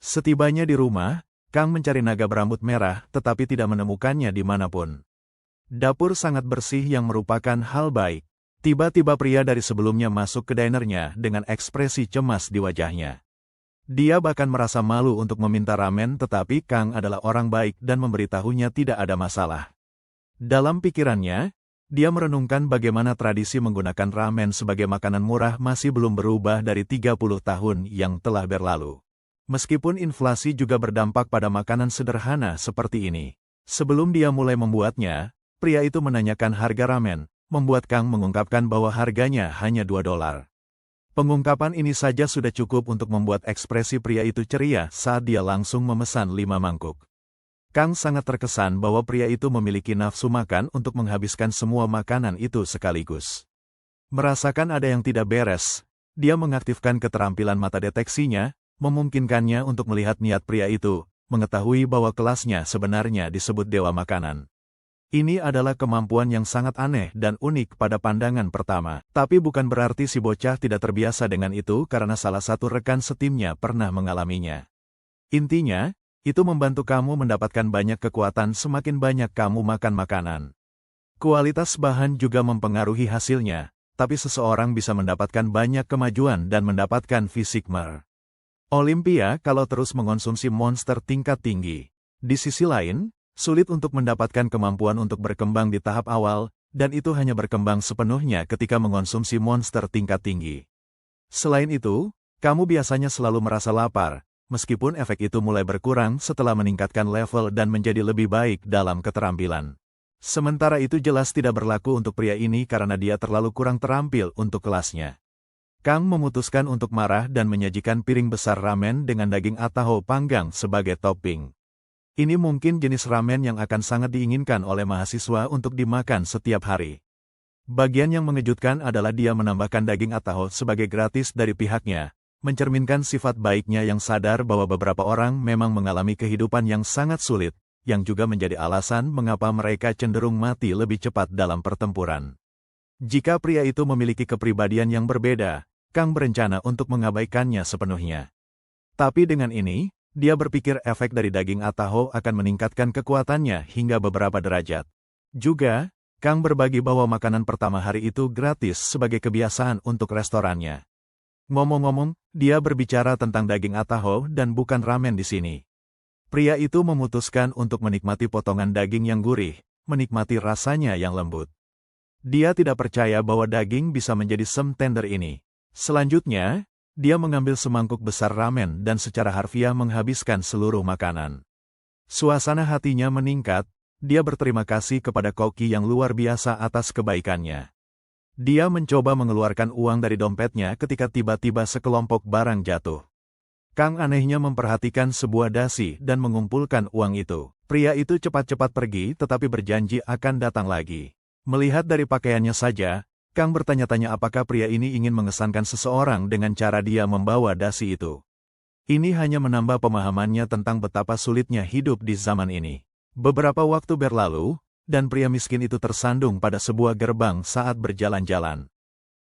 Setibanya di rumah, Kang mencari naga berambut merah tetapi tidak menemukannya dimanapun. Dapur sangat bersih yang merupakan hal baik. Tiba-tiba pria dari sebelumnya masuk ke dinernya dengan ekspresi cemas di wajahnya. Dia bahkan merasa malu untuk meminta ramen tetapi Kang adalah orang baik dan memberitahunya tidak ada masalah. Dalam pikirannya, dia merenungkan bagaimana tradisi menggunakan ramen sebagai makanan murah masih belum berubah dari 30 tahun yang telah berlalu. Meskipun inflasi juga berdampak pada makanan sederhana seperti ini. Sebelum dia mulai membuatnya, pria itu menanyakan harga ramen, membuat Kang mengungkapkan bahwa harganya hanya $2. Pengungkapan ini saja sudah cukup untuk membuat ekspresi pria itu ceria saat dia langsung memesan 5 mangkuk. Kang sangat terkesan bahwa pria itu memiliki nafsu makan untuk menghabiskan semua makanan itu sekaligus. Merasakan ada yang tidak beres, dia mengaktifkan keterampilan mata deteksinya, memungkinkannya untuk melihat niat pria itu, mengetahui bahwa kelasnya sebenarnya disebut dewa makanan. Ini adalah kemampuan yang sangat aneh dan unik pada pandangan pertama. Tapi bukan berarti si bocah tidak terbiasa dengan itu karena salah satu rekan setimnya pernah mengalaminya. Intinya, itu membantu kamu mendapatkan banyak kekuatan semakin banyak kamu makan makanan. Kualitas bahan juga mempengaruhi hasilnya, tapi seseorang bisa mendapatkan banyak kemajuan dan mendapatkan fisik Olimpia kalau terus mengonsumsi monster tingkat tinggi. Di sisi lain, sulit untuk mendapatkan kemampuan untuk berkembang di tahap awal, dan itu hanya berkembang sepenuhnya ketika mengonsumsi monster tingkat tinggi. Selain itu, kamu biasanya selalu merasa lapar, meskipun efek itu mulai berkurang setelah meningkatkan level dan menjadi lebih baik dalam keterampilan. Sementara itu jelas tidak berlaku untuk pria ini karena dia terlalu kurang terampil untuk kelasnya. Kang memutuskan untuk marah dan menyajikan piring besar ramen dengan daging Idaho panggang sebagai topping. Ini mungkin jenis ramen yang akan sangat diinginkan oleh mahasiswa untuk dimakan setiap hari. Bagian yang mengejutkan adalah dia menambahkan daging Idaho sebagai gratis dari pihaknya, mencerminkan sifat baiknya yang sadar bahwa beberapa orang memang mengalami kehidupan yang sangat sulit, yang juga menjadi alasan mengapa mereka cenderung mati lebih cepat dalam pertempuran. Jika pria itu memiliki kepribadian yang berbeda, Kang berencana untuk mengabaikannya sepenuhnya. Tapi dengan ini, dia berpikir efek dari daging Idaho akan meningkatkan kekuatannya hingga beberapa derajat. Juga, Kang berbagi bahwa makanan pertama hari itu gratis sebagai kebiasaan untuk restorannya. Ngomong-ngomong, dia berbicara tentang daging ataho dan bukan ramen di sini. Pria itu memutuskan untuk menikmati potongan daging yang gurih, menikmati rasanya yang lembut. Dia tidak percaya bahwa daging bisa menjadi setender ini. Selanjutnya, dia mengambil semangkuk besar ramen dan secara harfiah menghabiskan seluruh makanan. Suasana hatinya meningkat, dia berterima kasih kepada koki yang luar biasa atas kebaikannya. Dia mencoba mengeluarkan uang dari dompetnya ketika tiba-tiba sekelompok barang jatuh. Kang anehnya memperhatikan sebuah dasi dan mengumpulkan uang itu. Pria itu cepat-cepat pergi tetapi berjanji akan datang lagi. Melihat dari pakaiannya saja, Kang bertanya-tanya apakah pria ini ingin mengesankan seseorang dengan cara dia membawa dasi itu. Ini hanya menambah pemahamannya tentang betapa sulitnya hidup di zaman ini. Beberapa waktu berlalu, dan pria miskin itu tersandung pada sebuah gerbang saat berjalan-jalan.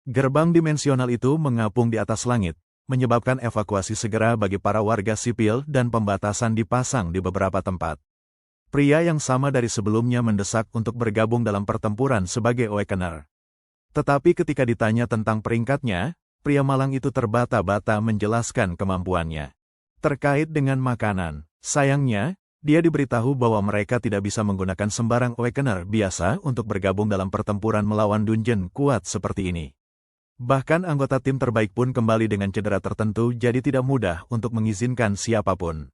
Gerbang dimensional itu mengapung di atas langit, menyebabkan evakuasi segera bagi para warga sipil dan pembatasan dipasang di beberapa tempat. Pria yang sama dari sebelumnya mendesak untuk bergabung dalam pertempuran sebagai Awakener. Tetapi ketika ditanya tentang peringkatnya, pria malang itu terbata-bata menjelaskan kemampuannya. Terkait dengan makanan, sayangnya, dia diberitahu bahwa mereka tidak bisa menggunakan sembarang Awakener biasa untuk bergabung dalam pertempuran melawan dungeon kuat seperti ini. Bahkan anggota tim terbaik pun kembali dengan cedera tertentu jadi tidak mudah untuk mengizinkan siapapun.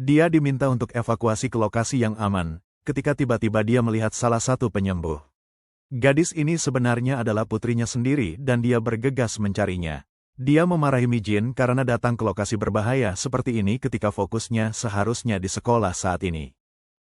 Dia diminta untuk evakuasi ke lokasi yang aman, ketika tiba-tiba dia melihat salah satu penyembuh. Gadis ini sebenarnya adalah putrinya sendiri dan dia bergegas mencarinya. Dia memarahi Mijin karena datang ke lokasi berbahaya seperti ini ketika fokusnya seharusnya di sekolah saat ini.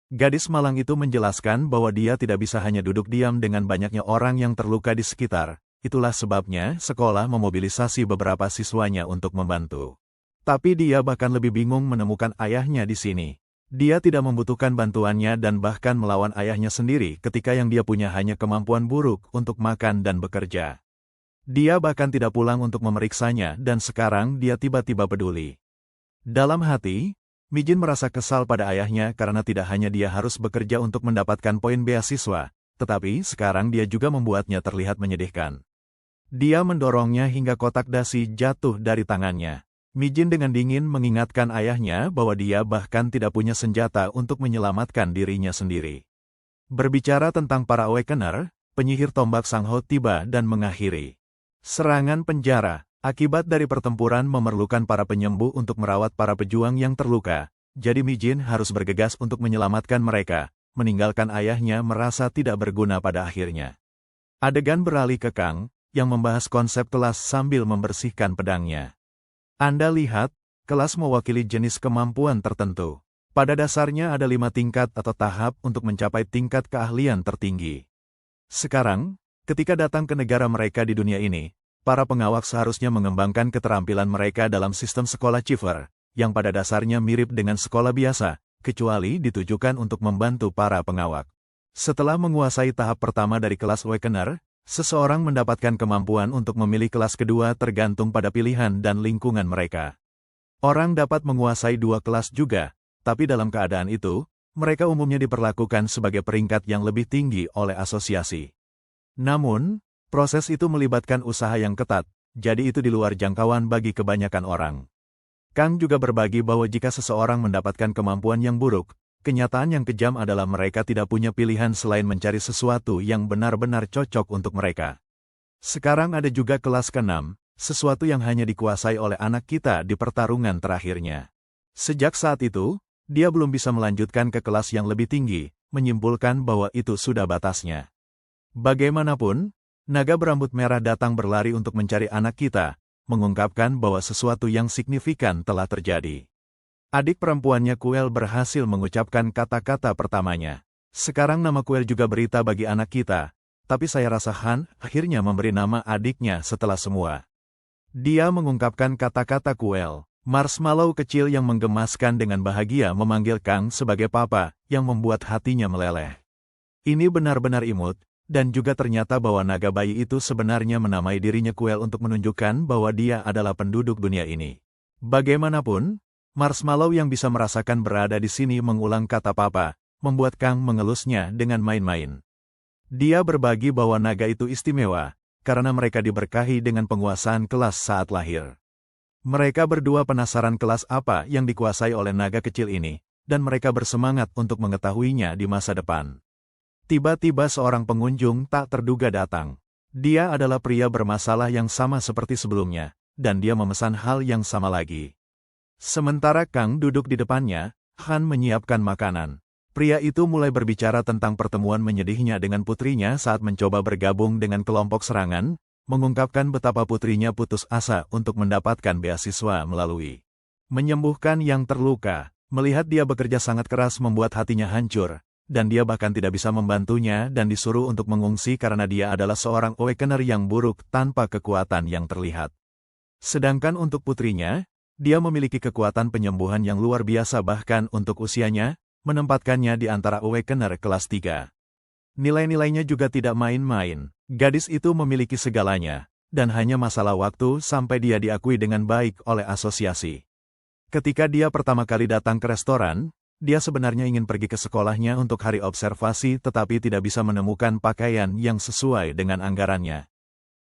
Gadis malang itu menjelaskan bahwa dia tidak bisa hanya duduk diam dengan banyaknya orang yang terluka di sekitar. Itulah sebabnya sekolah memobilisasi beberapa siswanya untuk membantu. Tapi dia bahkan lebih bingung menemukan ayahnya di sini. Dia tidak membutuhkan bantuannya dan bahkan melawan ayahnya sendiri ketika yang dia punya hanya kemampuan buruk untuk makan dan bekerja. Dia bahkan tidak pulang untuk memeriksanya dan sekarang dia tiba-tiba peduli. Dalam hati, Mijin merasa kesal pada ayahnya karena tidak hanya dia harus bekerja untuk mendapatkan poin beasiswa, tetapi sekarang dia juga membuatnya terlihat menyedihkan. Dia mendorongnya hingga kotak dasi jatuh dari tangannya. Mijin dengan dingin mengingatkan ayahnya bahwa dia bahkan tidak punya senjata untuk menyelamatkan dirinya sendiri. Berbicara tentang para Awakener, penyihir tombak Sangho tiba dan mengakhiri serangan penjara. Akibat dari pertempuran memerlukan para penyembuh untuk merawat para pejuang yang terluka, jadi Mijin harus bergegas untuk menyelamatkan mereka, meninggalkan ayahnya merasa tidak berguna pada akhirnya. Adegan beralih ke Kang, yang membahas konsep kelas sambil membersihkan pedangnya. Anda lihat, kelas mewakili jenis kemampuan tertentu. Pada dasarnya ada 5 tingkat atau tahap untuk mencapai tingkat keahlian tertinggi. Sekarang, ketika datang ke negara mereka di dunia ini, para pengawak seharusnya mengembangkan keterampilan mereka dalam sistem sekolah Chiver, yang pada dasarnya mirip dengan sekolah biasa, kecuali ditujukan untuk membantu para pengawak. Setelah menguasai tahap pertama dari kelas Awakener, seseorang mendapatkan kemampuan untuk memilih kelas kedua tergantung pada pilihan dan lingkungan mereka. Orang dapat menguasai 2 kelas juga, tapi dalam keadaan itu, mereka umumnya diperlakukan sebagai peringkat yang lebih tinggi oleh asosiasi. Namun, proses itu melibatkan usaha yang ketat, jadi itu di luar jangkauan bagi kebanyakan orang. Kang juga berbagi bahwa jika seseorang mendapatkan kemampuan yang buruk, kenyataan yang kejam adalah mereka tidak punya pilihan selain mencari sesuatu yang benar-benar cocok untuk mereka. Sekarang ada juga kelas ke-6, sesuatu yang hanya dikuasai oleh anak kita di pertarungan terakhirnya. Sejak saat itu, dia belum bisa melanjutkan ke kelas yang lebih tinggi, menyimpulkan bahwa itu sudah batasnya. Bagaimanapun, naga berambut merah datang berlari untuk mencari anak kita, mengungkapkan bahwa sesuatu yang signifikan telah terjadi. Adik perempuannya Kuel berhasil mengucapkan kata-kata pertamanya. Sekarang nama Kuel juga berita bagi anak kita, tapi saya rasa Han akhirnya memberi nama adiknya setelah semua. Dia mengungkapkan kata-kata Kuel. Marshmallow kecil yang menggemaskan dengan bahagia memanggil Kang sebagai papa, yang membuat hatinya meleleh. Ini benar-benar imut. Dan juga ternyata bahwa naga bayi itu sebenarnya menamai dirinya Kuel untuk menunjukkan bahwa dia adalah penduduk dunia ini. Bagaimanapun, Marshmallow yang bisa merasakan berada di sini mengulang kata papa, membuat Kang mengelusnya dengan main-main. Dia berbagi bahwa naga itu istimewa, karena mereka diberkahi dengan penguasaan kelas saat lahir. Mereka berdua penasaran kelas apa yang dikuasai oleh naga kecil ini, dan mereka bersemangat untuk mengetahuinya di masa depan. Tiba-tiba seorang pengunjung tak terduga datang. Dia adalah pria bermasalah yang sama seperti sebelumnya, dan dia memesan hal yang sama lagi. Sementara Kang duduk di depannya, Han menyiapkan makanan. Pria itu mulai berbicara tentang pertemuan menyedihnya dengan putrinya saat mencoba bergabung dengan kelompok serangan, mengungkapkan betapa putrinya putus asa untuk mendapatkan beasiswa melalui menyembuhkan yang terluka. Melihat dia bekerja sangat keras membuat hatinya hancur, dan dia bahkan tidak bisa membantunya dan disuruh untuk mengungsi karena dia adalah seorang awakener yang buruk tanpa kekuatan yang terlihat. Sedangkan untuk putrinya, dia memiliki kekuatan penyembuhan yang luar biasa bahkan untuk usianya, menempatkannya di antara awakener kelas 3. Nilai-nilainya juga tidak main-main. Gadis itu memiliki segalanya, dan hanya masalah waktu sampai dia diakui dengan baik oleh asosiasi. Ketika dia pertama kali datang ke restoran, dia sebenarnya ingin pergi ke sekolahnya untuk hari observasi tetapi tidak bisa menemukan pakaian yang sesuai dengan anggarannya.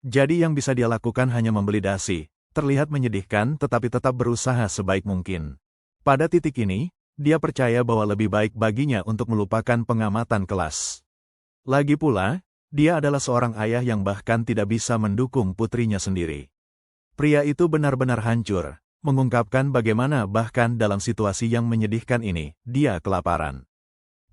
Jadi yang bisa dia lakukan hanya membeli dasi, terlihat menyedihkan tetapi tetap berusaha sebaik mungkin. Pada titik ini, dia percaya bahwa lebih baik baginya untuk melupakan pengamatan kelas. Lagi pula, dia adalah seorang ayah yang bahkan tidak bisa mendukung putrinya sendiri. Pria itu benar-benar hancur, mengungkapkan bagaimana bahkan dalam situasi yang menyedihkan ini, dia kelaparan.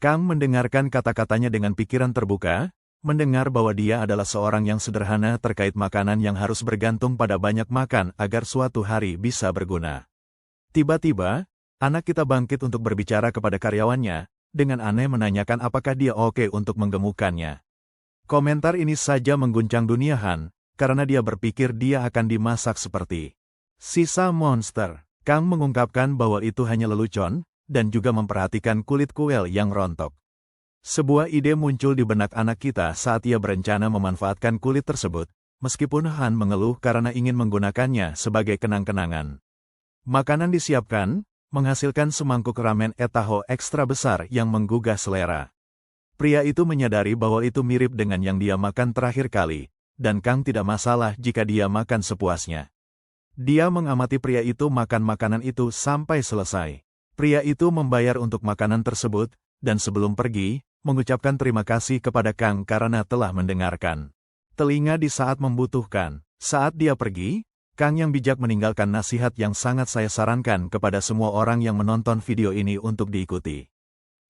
Kang mendengarkan kata-katanya dengan pikiran terbuka, mendengar bahwa dia adalah seorang yang sederhana terkait makanan yang harus bergantung pada banyak makan agar suatu hari bisa berguna. Tiba-tiba, anak kita bangkit untuk berbicara kepada karyawannya, dengan aneh menanyakan apakah dia oke untuk menggemukkannya. Komentar ini saja mengguncang dunia Han, karena dia berpikir dia akan dimasak seperti sisa monster. Kang mengungkapkan bahwa itu hanya lelucon, dan juga memperhatikan kulit kuel yang rontok. Sebuah ide muncul di benak anak kita saat ia berencana memanfaatkan kulit tersebut, meskipun Han mengeluh karena ingin menggunakannya sebagai kenang-kenangan. Makanan disiapkan, menghasilkan semangkuk ramen etaho ekstra besar yang menggugah selera. Pria itu menyadari bahwa itu mirip dengan yang dia makan terakhir kali, dan Kang tidak masalah jika dia makan sepuasnya. Dia mengamati pria itu makan makanan itu sampai selesai. Pria itu membayar untuk makanan tersebut, dan sebelum pergi, mengucapkan terima kasih kepada Kang karena telah mendengarkan telinga di saat membutuhkan. Saat dia pergi, Kang yang bijak meninggalkan nasihat yang sangat saya sarankan kepada semua orang yang menonton video ini untuk diikuti.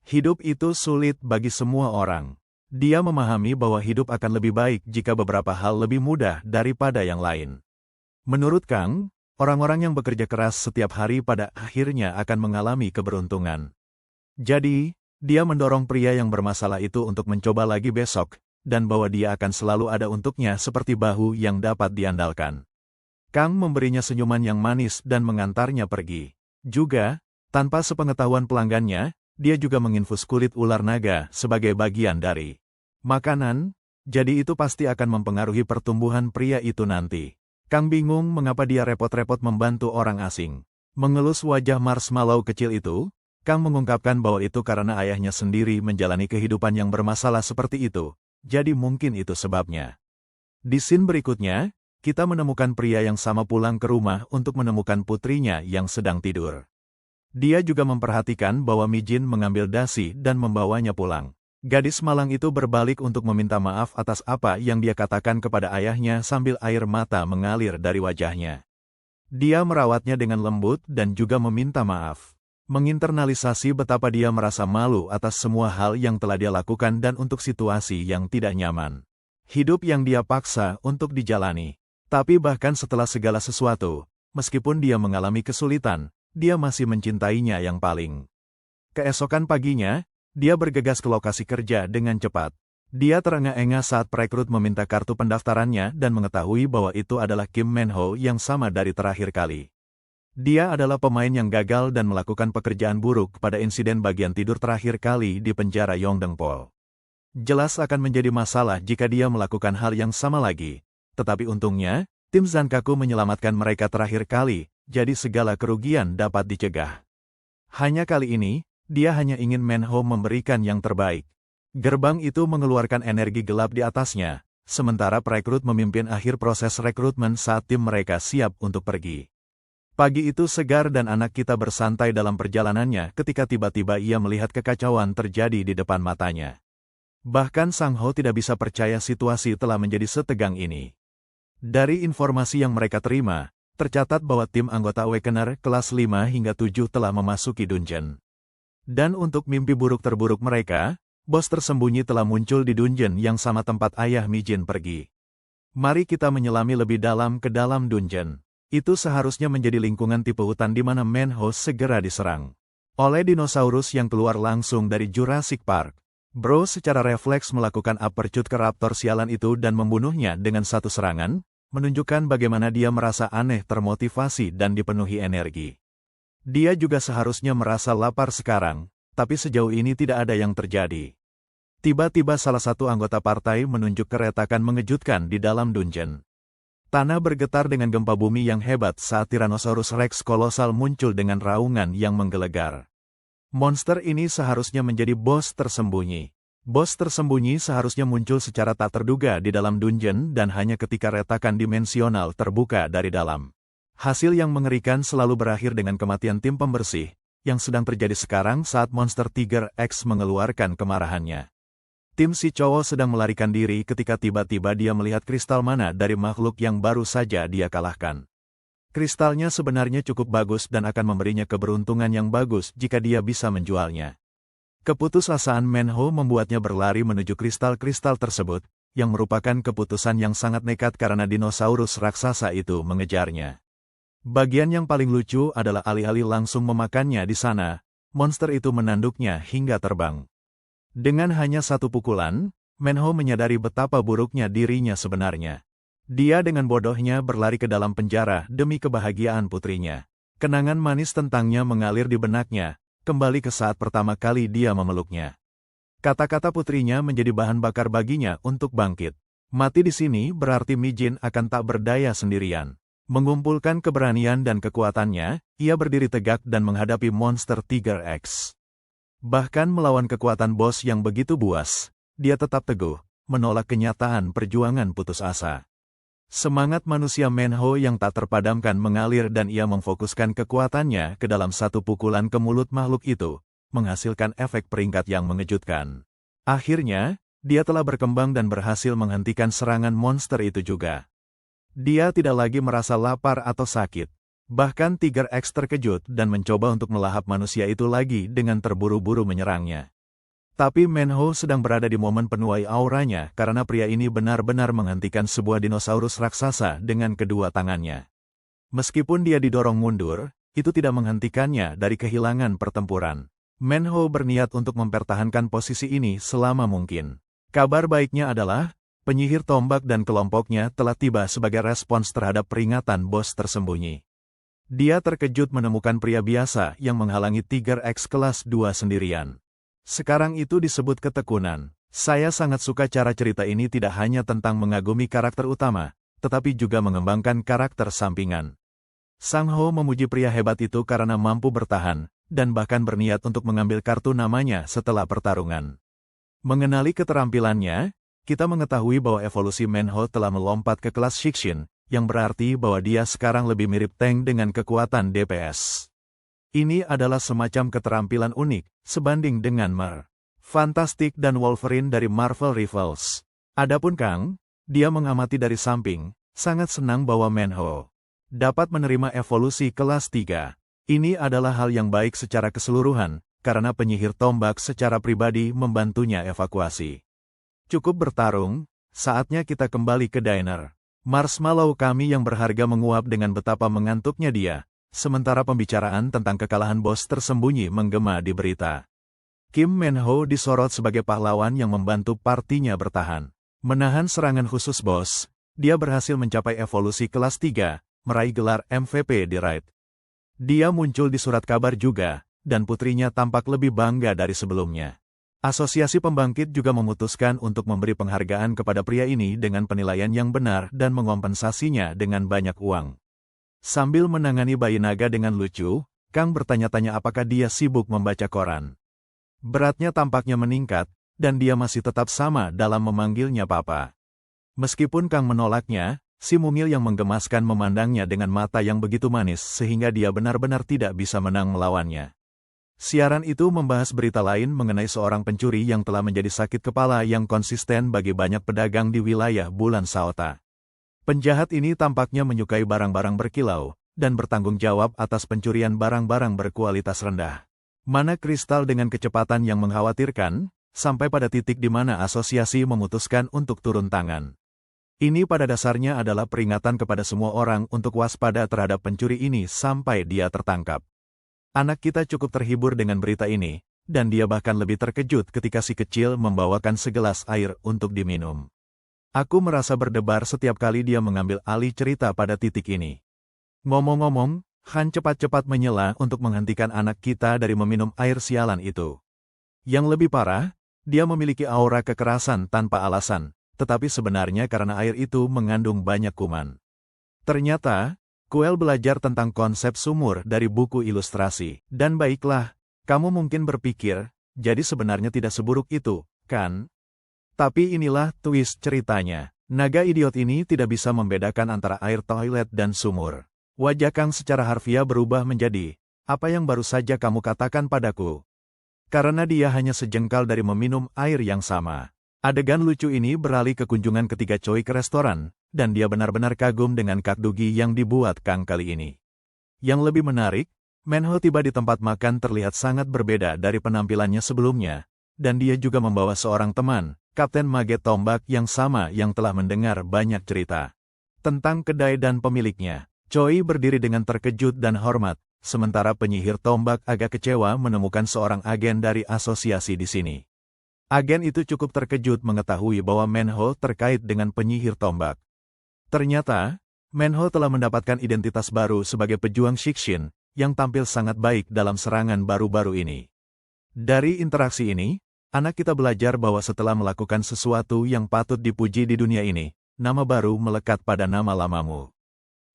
Hidup itu sulit bagi semua orang. Dia memahami bahwa hidup akan lebih baik jika beberapa hal lebih mudah daripada yang lain. Menurut Kang, orang-orang yang bekerja keras setiap hari pada akhirnya akan mengalami keberuntungan. Jadi, dia mendorong pria yang bermasalah itu untuk mencoba lagi besok, dan bahwa dia akan selalu ada untuknya seperti bahu yang dapat diandalkan. Kang memberinya senyuman yang manis dan mengantarnya pergi. Juga, tanpa sepengetahuan pelanggannya, dia juga menginfus kulit ular naga sebagai bagian dari makanan, jadi itu pasti akan mempengaruhi pertumbuhan pria itu nanti. Kang bingung mengapa dia repot-repot membantu orang asing. Mengelus wajah marshmallow kecil itu, Kang mengungkapkan bahwa itu karena ayahnya sendiri menjalani kehidupan yang bermasalah seperti itu, jadi mungkin itu sebabnya. Di scene berikutnya, kita menemukan pria yang sama pulang ke rumah untuk menemukan putrinya yang sedang tidur. Dia juga memperhatikan bahwa Mijin mengambil dasi dan membawanya pulang. Gadis malang itu berbalik untuk meminta maaf atas apa yang dia katakan kepada ayahnya sambil air mata mengalir dari wajahnya. Dia merawatnya dengan lembut dan juga meminta maaf. Menginternalisasi betapa dia merasa malu atas semua hal yang telah dia lakukan dan untuk situasi yang tidak nyaman. Hidup yang dia paksa untuk dijalani. Tapi bahkan setelah segala sesuatu, meskipun dia mengalami kesulitan, dia masih mencintainya yang paling. Keesokan paginya, dia bergegas ke lokasi kerja dengan cepat. Dia terengah-engah saat perekrut meminta kartu pendaftarannya dan mengetahui bahwa itu adalah Kim Manho yang sama dari terakhir kali. Dia adalah pemain yang gagal dan melakukan pekerjaan buruk pada insiden bagian tidur terakhir kali di penjara Yongdengpol. Jelas akan menjadi masalah jika dia melakukan hal yang sama lagi. Tetapi untungnya, tim Zankaku menyelamatkan mereka terakhir kali, jadi segala kerugian dapat dicegah. Hanya kali ini, dia hanya ingin Manho memberikan yang terbaik. Gerbang itu mengeluarkan energi gelap di atasnya, sementara perekrut memimpin akhir proses rekrutmen saat tim mereka siap untuk pergi. Pagi itu segar dan anak kita bersantai dalam perjalanannya ketika tiba-tiba ia melihat kekacauan terjadi di depan matanya. Bahkan Sang Ho tidak bisa percaya situasi telah menjadi setegang ini. Dari informasi yang mereka terima, tercatat bahwa tim anggota Awakener kelas 5 hingga 7 telah memasuki dungeon. Dan untuk mimpi buruk terburuk mereka, bos tersembunyi telah muncul di dungeon yang sama tempat ayah Mijin pergi. Mari kita menyelami lebih dalam ke dalam dungeon. Itu seharusnya menjadi lingkungan tipe hutan di mana Manho segera diserang oleh dinosaurus yang keluar langsung dari Jurassic Park. Bro secara refleks melakukan uppercut ke raptor sialan itu dan membunuhnya dengan satu serangan, menunjukkan bagaimana dia merasa aneh, termotivasi dan dipenuhi energi. Dia juga seharusnya merasa lapar sekarang, tapi sejauh ini tidak ada yang terjadi. Tiba-tiba salah satu anggota partai menunjuk keretakan mengejutkan di dalam dungeon. Tanah bergetar dengan gempa bumi yang hebat saat Tyrannosaurus Rex kolosal muncul dengan raungan yang menggelegar. Monster ini seharusnya menjadi bos tersembunyi. Bos tersembunyi seharusnya muncul secara tak terduga di dalam dungeon dan hanya ketika retakan dimensional terbuka dari dalam. Hasil yang mengerikan selalu berakhir dengan kematian tim pembersih, yang sedang terjadi sekarang saat monster Tiger X mengeluarkan kemarahannya. Tim si cowok sedang melarikan diri ketika tiba-tiba dia melihat kristal mana dari makhluk yang baru saja dia kalahkan. Kristalnya sebenarnya cukup bagus dan akan memberinya keberuntungan yang bagus jika dia bisa menjualnya. Keputusasaan Manho membuatnya berlari menuju kristal-kristal tersebut, yang merupakan keputusan yang sangat nekat karena dinosaurus raksasa itu mengejarnya. Bagian yang paling lucu adalah alih-alih langsung memakannya di sana, monster itu menanduknya hingga terbang. Dengan hanya satu pukulan, Manho menyadari betapa buruknya dirinya sebenarnya. Dia dengan bodohnya berlari ke dalam penjara demi kebahagiaan putrinya. Kenangan manis tentangnya mengalir di benaknya, kembali ke saat pertama kali dia memeluknya. Kata-kata putrinya menjadi bahan bakar baginya untuk bangkit. Mati di sini berarti Mijin akan tak berdaya sendirian. Mengumpulkan keberanian dan kekuatannya, ia berdiri tegak dan menghadapi monster Tiger X. Bahkan melawan kekuatan bos yang begitu buas, dia tetap teguh, menolak kenyataan perjuangan putus asa. Semangat manusia Manho yang tak terpadamkan mengalir dan ia memfokuskan kekuatannya ke dalam satu pukulan ke mulut makhluk itu, menghasilkan efek peringkat yang mengejutkan. Akhirnya, dia telah berkembang dan berhasil menghentikan serangan monster itu juga. Dia tidak lagi merasa lapar atau sakit. Bahkan Tiger X terkejut dan mencoba untuk melahap manusia itu lagi dengan terburu-buru menyerangnya. Tapi Manho sedang berada di momen penuai auranya karena pria ini benar-benar menghentikan sebuah dinosaurus raksasa dengan kedua tangannya. Meskipun dia didorong mundur, itu tidak menghentikannya dari kehilangan pertempuran. Manho berniat untuk mempertahankan posisi ini selama mungkin. Kabar baiknya adalah, penyihir tombak dan kelompoknya telah tiba sebagai respons terhadap peringatan bos tersembunyi. Dia terkejut menemukan pria biasa yang menghalangi Tiger X kelas 2 sendirian. Sekarang itu disebut ketekunan. Saya sangat suka cara cerita ini tidak hanya tentang mengagumi karakter utama, tetapi juga mengembangkan karakter sampingan. Sang Ho memuji pria hebat itu karena mampu bertahan, dan bahkan berniat untuk mengambil kartu namanya setelah pertarungan. Mengenali keterampilannya, kita mengetahui bahwa evolusi Manho telah melompat ke kelas Shikshin, yang berarti bahwa dia sekarang lebih mirip tank dengan kekuatan DPS. Ini adalah semacam keterampilan unik, sebanding dengan Mer, Fantastic dan Wolverine dari Marvel Rivals. Adapun Kang, dia mengamati dari samping, sangat senang bahwa Manho dapat menerima evolusi kelas 3. Ini adalah hal yang baik secara keseluruhan, karena penyihir tombak secara pribadi membantunya evakuasi. Cukup bertarung, saatnya kita kembali ke diner. Marshmallow kami yang berharga menguap dengan betapa mengantuknya dia, sementara pembicaraan tentang kekalahan bos tersembunyi menggema di berita. Kim Manho disorot sebagai pahlawan yang membantu partinya bertahan. Menahan serangan khusus bos, dia berhasil mencapai evolusi kelas 3, meraih gelar MVP di Raid. Dia muncul di surat kabar juga, dan putrinya tampak lebih bangga dari sebelumnya. Asosiasi Pembangkit juga memutuskan untuk memberi penghargaan kepada pria ini dengan penilaian yang benar dan mengompensasinya dengan banyak uang. Sambil menangani bayi naga dengan lucu, Kang bertanya-tanya apakah dia sibuk membaca koran. Beratnya tampaknya meningkat, dan dia masih tetap sama dalam memanggilnya papa. Meskipun Kang menolaknya, si mungil yang menggemaskan memandangnya dengan mata yang begitu manis sehingga dia benar-benar tidak bisa menang melawannya. Siaran itu membahas berita lain mengenai seorang pencuri yang telah menjadi sakit kepala yang konsisten bagi banyak pedagang di wilayah Bulan Saota. Penjahat ini tampaknya menyukai barang-barang berkilau, dan bertanggung jawab atas pencurian barang-barang berkualitas rendah. Mana kristal dengan kecepatan yang mengkhawatirkan, sampai pada titik di mana asosiasi memutuskan untuk turun tangan. Ini pada dasarnya adalah peringatan kepada semua orang untuk waspada terhadap pencuri ini sampai dia tertangkap. Anak kita cukup terhibur dengan berita ini, dan dia bahkan lebih terkejut ketika si kecil membawakan segelas air untuk diminum. Aku merasa berdebar setiap kali dia mengambil alih cerita pada titik ini. Ngomong-ngomong, Han cepat-cepat menyela untuk menghentikan anak kita dari meminum air sialan itu. Yang lebih parah, dia memiliki aura kekerasan tanpa alasan, tetapi sebenarnya karena air itu mengandung banyak kuman. Ternyata, Kuel belajar tentang konsep sumur dari buku ilustrasi. Dan baiklah, kamu mungkin berpikir, jadi sebenarnya tidak seburuk itu, kan? Tapi inilah twist ceritanya. Naga idiot ini tidak bisa membedakan antara air toilet dan sumur. Wajah Kang secara harfiah berubah menjadi, apa yang baru saja kamu katakan padaku? Karena dia hanya sejengkal dari meminum air yang sama. Adegan lucu ini beralih ke kunjungan ketiga Choi ke restoran, dan dia benar-benar kagum dengan kakdugi yang dibuat Kang kali ini. Yang lebih menarik, Manho tiba di tempat makan terlihat sangat berbeda dari penampilannya sebelumnya, dan dia juga membawa seorang teman, Kapten Maget Tombak yang sama yang telah mendengar banyak cerita tentang kedai dan pemiliknya. Choi berdiri dengan terkejut dan hormat, sementara penyihir tombak agak kecewa menemukan seorang agen dari asosiasi di sini. Agen itu cukup terkejut mengetahui bahwa Manho terkait dengan penyihir tombak. Ternyata, Manho telah mendapatkan identitas baru sebagai pejuang Shikshin, yang tampil sangat baik dalam serangan baru-baru ini. Dari interaksi ini, anak kita belajar bahwa setelah melakukan sesuatu yang patut dipuji di dunia ini, nama baru melekat pada nama lamamu.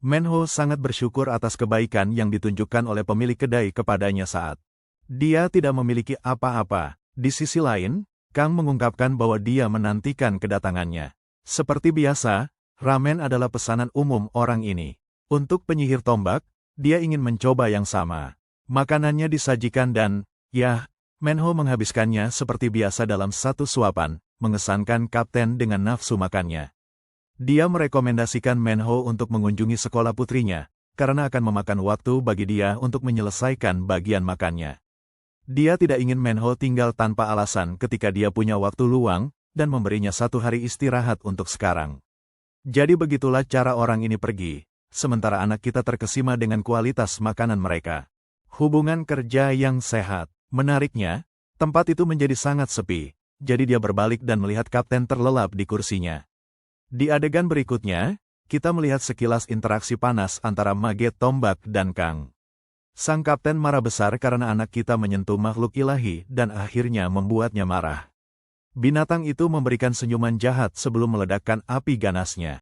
Manho sangat bersyukur atas kebaikan yang ditunjukkan oleh pemilik kedai kepadanya saat dia tidak memiliki apa-apa. Di sisi lain, Kang mengungkapkan bahwa dia menantikan kedatangannya. Seperti biasa, ramen adalah pesanan umum orang ini. Untuk penyihir tombak, dia ingin mencoba yang sama. Makanannya disajikan dan, Manho menghabiskannya seperti biasa dalam satu suapan, mengesankan kapten dengan nafsu makannya. Dia merekomendasikan Manho untuk mengunjungi sekolah putrinya, karena akan memakan waktu bagi dia untuk menyelesaikan bagian makannya. Dia tidak ingin Manho tinggal tanpa alasan ketika dia punya waktu luang, dan memberinya 1 hari istirahat untuk sekarang. Jadi begitulah cara orang ini pergi, sementara anak kita terkesima dengan kualitas makanan mereka. Hubungan kerja yang sehat. Menariknya, tempat itu menjadi sangat sepi, jadi dia berbalik dan melihat kapten terlelap di kursinya. Di adegan berikutnya, kita melihat sekilas interaksi panas antara Maget Tombak dan Kang. Sang kapten marah besar karena anak kita menyentuh makhluk ilahi dan akhirnya membuatnya marah. Binatang itu memberikan senyuman jahat sebelum meledakkan api ganasnya.